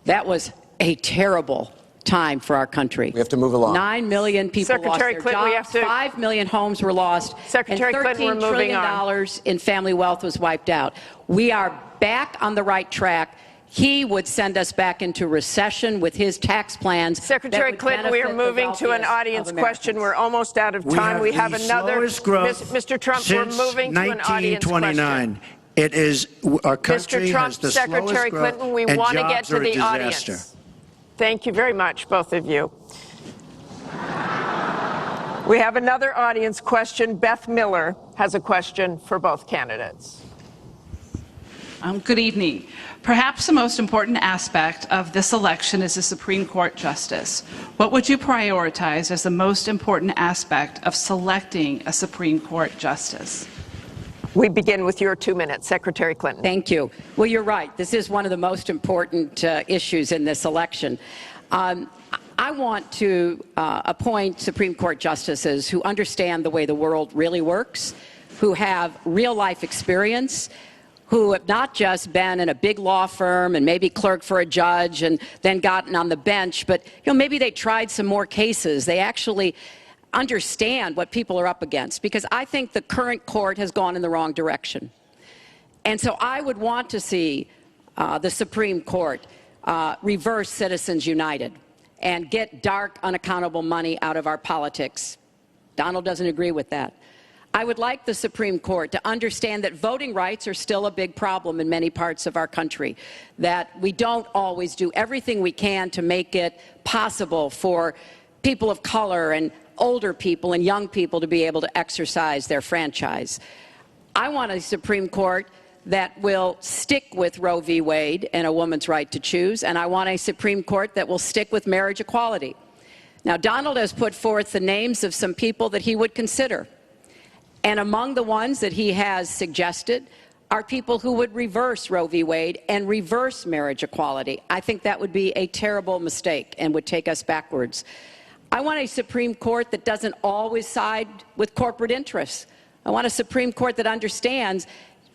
That was a terrible time for our country. We have to move along. 9 million people Secretary lost their Clinton, jobs, we have to... 5 million homes were lost, Secretary and Clinton, we're $13 moving trillion in family wealth was wiped out. We are back on the right track. He would send us back into recession with his tax plans. Secretary Clinton, we are moving to an audience question. We're almost out of time. We have another. Mr. Trump, we're moving to an audience question. It is, our country Mr. Trump, has the Secretary slowest growth, Clinton, we and want to get jobs to are a the disaster. audience. Thank you very much, both of you. We have another audience question. Beth Miller has a question for both candidates. Good evening. Perhaps the most important aspect of this election is the Supreme Court justice. What would you prioritize as the most important aspect of selecting a Supreme Court justice? We begin with your 2 minutes, Secretary Clinton. Thank you. Well, you're right. This is one of the most important issues in this election. I want to appoint Supreme Court justices who understand the way the world really works, who have real-life experience, who have not just been in a big law firm and maybe clerked for a judge and then gotten on the bench, but maybe they tried some more cases. They actually understand what people are up against, because I think the current court has gone in the wrong direction. And so I would want to see the Supreme Court reverse Citizens United and get dark, unaccountable money out of our politics. Donald doesn't agree with that. I would like the Supreme Court to understand that voting rights are still a big problem in many parts of our country, that we don't always do everything we can to make it possible for people of color and older people and young people to be able to exercise their franchise. I want a Supreme Court that will stick with Roe v. Wade and a woman's right to choose, and I want a Supreme Court that will stick with marriage equality. Now, Donald has put forth the names of some people that he would consider. And among the ones that he has suggested are people who would reverse Roe v. Wade and reverse marriage equality. I think that would be a terrible mistake and would take us backwards. I want a Supreme Court that doesn't always side with corporate interests. I want a Supreme Court that understands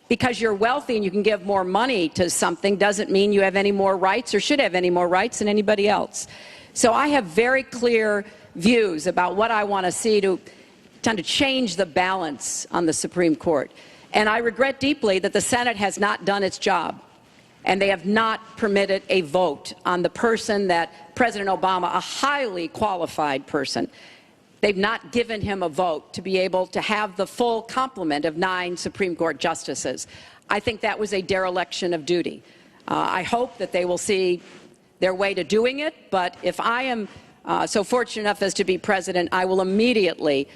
because you're wealthy and you can give more money to something doesn't mean you have any more rights or should have any more rights than anybody else. So I have very clear views about what I want to see to change the balance on the Supreme Court. And I regret deeply that the Senate has not done its job, and they have not permitted a vote on the person that President Obama, a highly qualified person, they've not given him a vote to be able to have the full complement of 9 Supreme Court justices. I think that was a dereliction of duty. I hope that they will see their way to doing it, but if I am so fortunate enough as to be president, I will immediately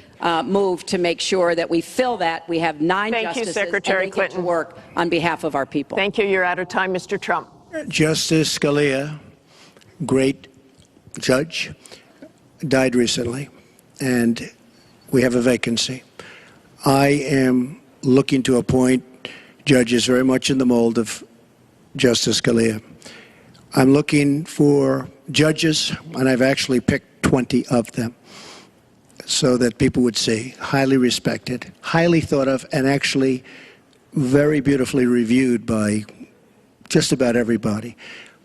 move to make sure that we fill that. We have 9 justices Secretary and they Clinton. get to work on behalf of our people. Thank you. You're out of time, Mr. Trump. Justice Scalia, great judge, died recently, and we have a vacancy. I am looking to appoint judges very much in the mold of Justice Scalia. I'm looking for judges, and I've actually picked 20 of them, so that people would see, highly respected, highly thought of, and actually very beautifully reviewed by just about everybody,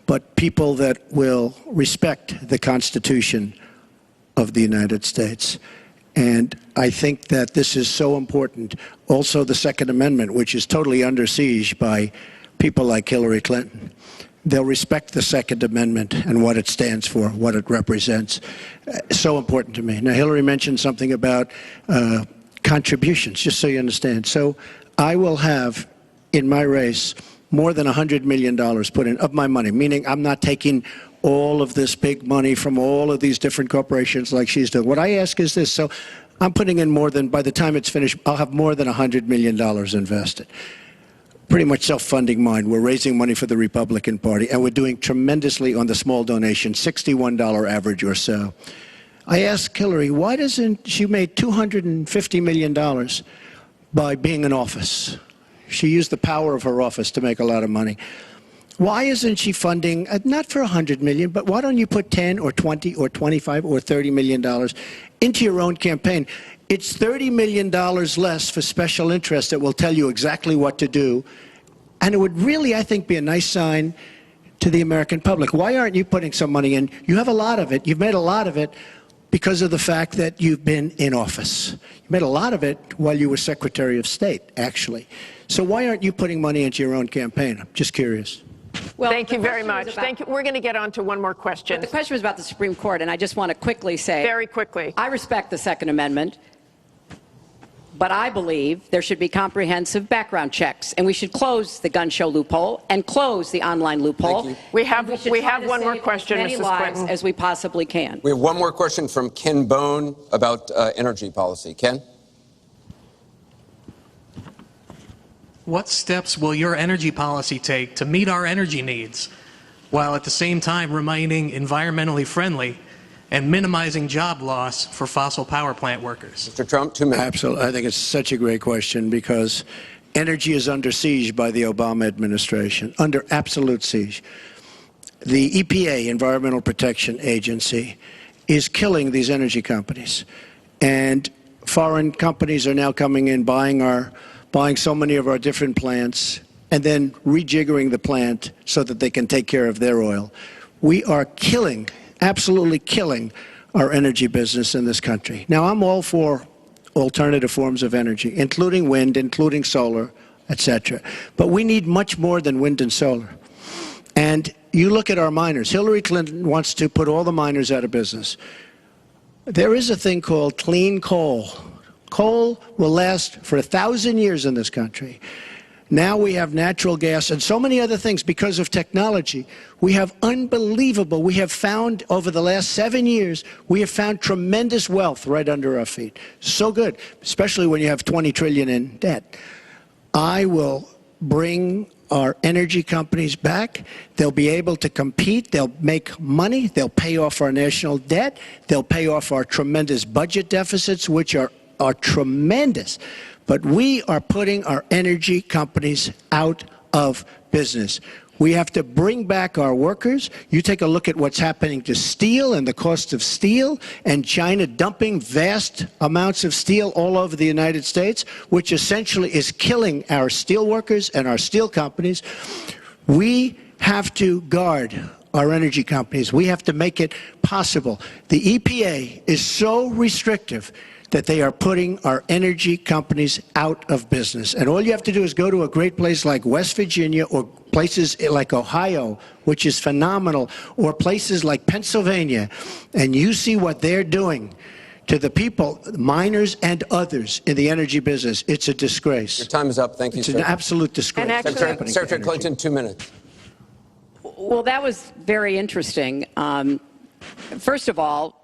but people that will respect the Constitution of the United States. And I think that this is so important. Also, the Second Amendment, which is totally under siege by people like Hillary Clinton. They'll respect the Second Amendment and what it stands for, what it represents. So important to me. Now, Hillary mentioned something about contributions, just so you understand. So I will have, in my race, more than $100 million put in of my money, meaning I'm not taking all of this big money from all of these different corporations like she's doing. What I ask is this. So I'm putting in more than, by the time it's finished, I'll have more than $100 million invested. Pretty much self-funding mine. We're raising money for the Republican Party, and we're doing tremendously on the small donation, $61 average or so. I asked Hillary, why doesn't she make $250 million by being in office? She used the power of her office to make a lot of money. Why isn't she funding, not for $100 million, but why don't you put 10 or 20 or 25 or $30 million into your own campaign? It's $30 million less for special interests that will tell you exactly what to do. And it would really, I think, be a nice sign to the American public. Why aren't you putting some money in? You have a lot of it. You've made a lot of it because of the fact that you've been in office. You made a lot of it while you were Secretary of State, actually. So why aren't you putting money into your own campaign? I'm just curious. Well, thank you very much. Thank you. We're going to get on to one more question. The question was about the Supreme Court, and I just want to quickly say, very quickly, I respect the Second Amendment, but I believe there should be comprehensive background checks, and we should close the gun show loophole and close the online loophole. We have one more question, as many Mrs. lives Clinton, as we possibly can. We have one more question from Ken Bone about energy policy. Ken? What steps will your energy policy take to meet our energy needs, while at the same time remaining environmentally friendly and minimizing job loss for fossil power plant workers? Mr. Trump, 2 minutes. Absolutely. I think it's such a great question because energy is under siege by the Obama administration, under absolute siege. The EPA, Environmental Protection Agency, is killing these energy companies. And foreign companies are now coming in, buying so many of our different plants, and then rejiggering the plant so that they can take care of their oil. We are killing, absolutely killing, our energy business in this country. Now, I'm all for alternative forms of energy, including wind, including solar, etc. But we need much more than wind and solar. And you look at our miners. Hillary Clinton wants to put all the miners out of business. There is a thing called clean coal. Coal will last for 1,000 years in this country. Now we have natural gas and so many other things because of technology. We have unbelievable, we have found over the last 7 years, we have found tremendous wealth right under our feet. So good, especially when you have 20 trillion in debt. I will bring our energy companies back. They'll be able to compete. They'll make money. They'll pay off our national debt. They'll pay off our tremendous budget deficits, which are tremendous. But we are putting our energy companies out of business. We have to bring back our workers. You take a look at what's happening to steel and the cost of steel, and China dumping vast amounts of steel all over the United States, which essentially is killing our steel workers and our steel companies. We have to guard our energy companies. We have to make it possible. The EPA is so restrictive that they are putting our energy companies out of business. And all you have to do is go to a great place like West Virginia or places like Ohio, which is phenomenal, or places like Pennsylvania, and you see what they're doing to the people, miners and others in the energy business. It's a disgrace. Your time is up. Thank you, sir. It's an absolute disgrace. And actually, Secretary Clinton, 2 minutes. Well, that was very interesting. First of all,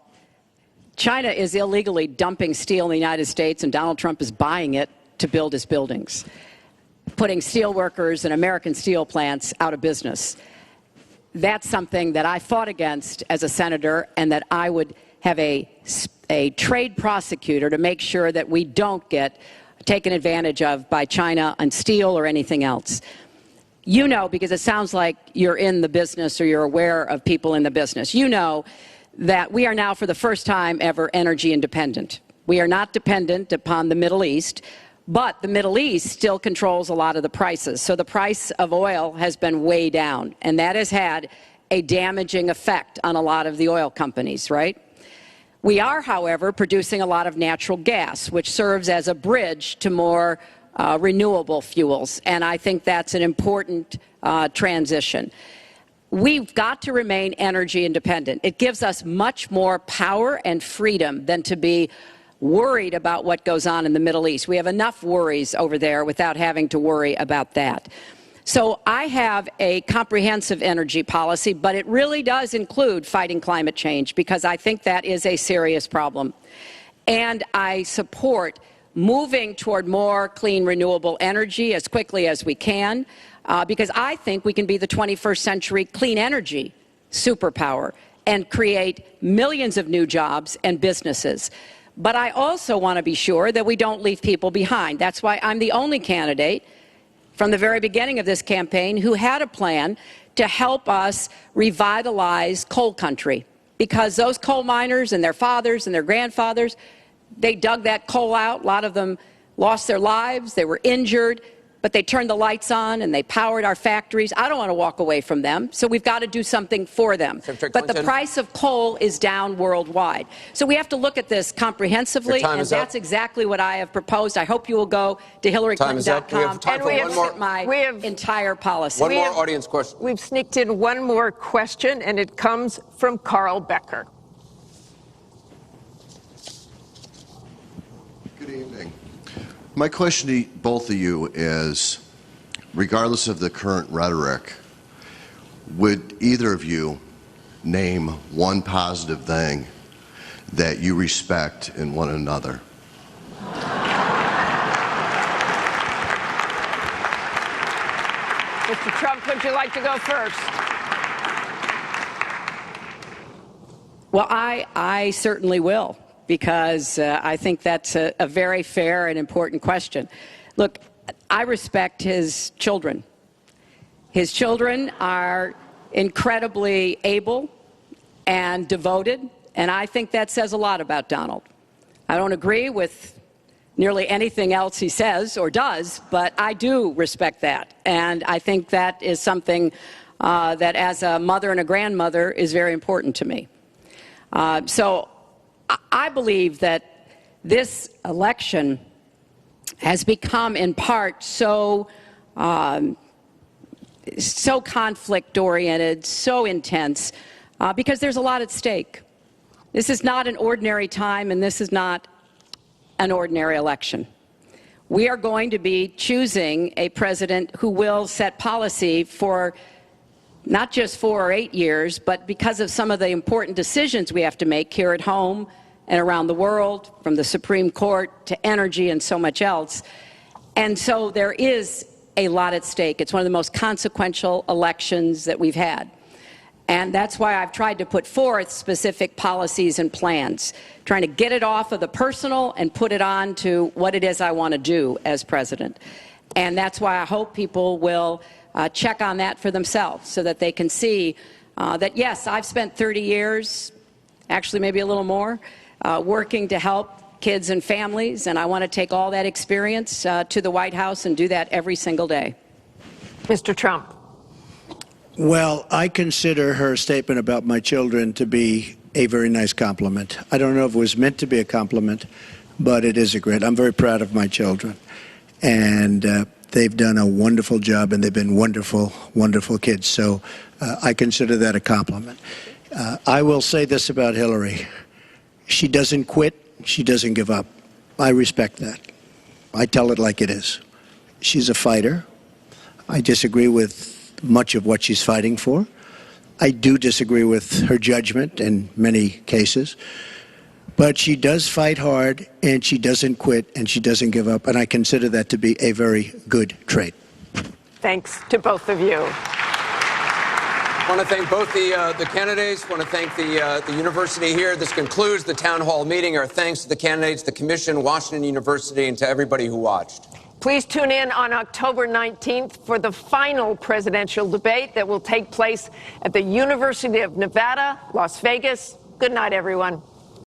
China is illegally dumping steel in the United States, and Donald Trump is buying it to build his buildings, putting steel workers and American steel plants out of business. That's something that I fought against as a senator, and that I would have a trade prosecutor to make sure that we don't get taken advantage of by China on steel or anything else. You know, because it sounds like you're in the business or you're aware of people in the business. You know that we are now, for the first time ever, energy independent. We are not dependent upon the Middle East, but the Middle East still controls a lot of the prices. So the price of oil has been way down, and that has had a damaging effect on a lot of the oil companies, right? We are, however, producing a lot of natural gas, which serves as a bridge to more renewable fuels, and I think that's an important transition. We've got to remain energy independent. It gives us much more power and freedom than to be worried about what goes on in the Middle East. We have enough worries over there without having to worry about that. So I have a comprehensive energy policy, but it really does include fighting climate change because I think that is a serious problem. And I support moving toward more clean, renewable energy as quickly as we can because I think we can be the 21st century clean energy superpower and create millions of new jobs and businesses. But I also want to be sure that we don't leave people behind. That's why I'm the only candidate from the very beginning of this campaign who had a plan to help us revitalize coal country because those coal miners and their fathers and their grandfathers, they dug that coal out. A lot of them lost their lives, they were injured, but they turned the lights on and they powered our factories. I don't want to walk away from them, so we've got to do something for them. But the price of coal is down worldwide. So we have to look at this comprehensively, and that's exactly what I have proposed. I hope you will go to HillaryClinton.com and look at my entire policy. One more audience question. We've sneaked in one more question, and it comes from Carl Becker. Good evening. My question to both of you is, regardless of the current rhetoric, would either of you name one positive thing that you respect in one another? Mr. Trump, would you like to go first? Well, I certainly will, because I think that's a very fair and important question. Look, I respect his children. His children are incredibly able and devoted, and I think that says a lot about Donald. I don't agree with nearly anything else he says or does, but I do respect that, and I think that is something that as a mother and a grandmother is very important to me. So I believe that this election has become in part so conflict-oriented, so intense, because there's a lot at stake. This is not an ordinary time, and this is not an ordinary election. We are going to be choosing a president who will set policy for not just 4 or 8 years, but because of some of the important decisions we have to make here at home and around the world, from the Supreme Court to energy and so much else. And so there is a lot at stake. It's one of the most consequential elections that we've had. And that's why I've tried to put forth specific policies and plans, trying to get it off of the personal and put it on to what it is I want to do as president. And that's why I hope people will check on that for themselves so that they can see that, yes, I've spent 30 years, actually maybe a little more, working to help kids and families, and I want to take all that experience to the White House and do that every single day. Mr. Trump. Well, I consider her statement about my children to be a very nice compliment. I don't know if it was meant to be a compliment, but it is a great. I'm very proud of my children, and they've done a wonderful job, and they've been wonderful, wonderful kids. So I consider that a compliment. I will say this about Hillary. She doesn't quit. She doesn't give up. I respect that. I tell it like it is. She's a fighter. I disagree with much of what she's fighting for. I do disagree with her judgment in many cases. But she does fight hard, and she doesn't quit, and she doesn't give up. And I consider that to be a very good trait. Thanks to both of you. I want to thank both the candidates. I want to thank the university here. This concludes the town hall meeting. Our thanks to the candidates, the commission, Washington University, and to everybody who watched. Please tune in on October 19th for the final presidential debate that will take place at the University of Nevada, Las Vegas. Good night, everyone.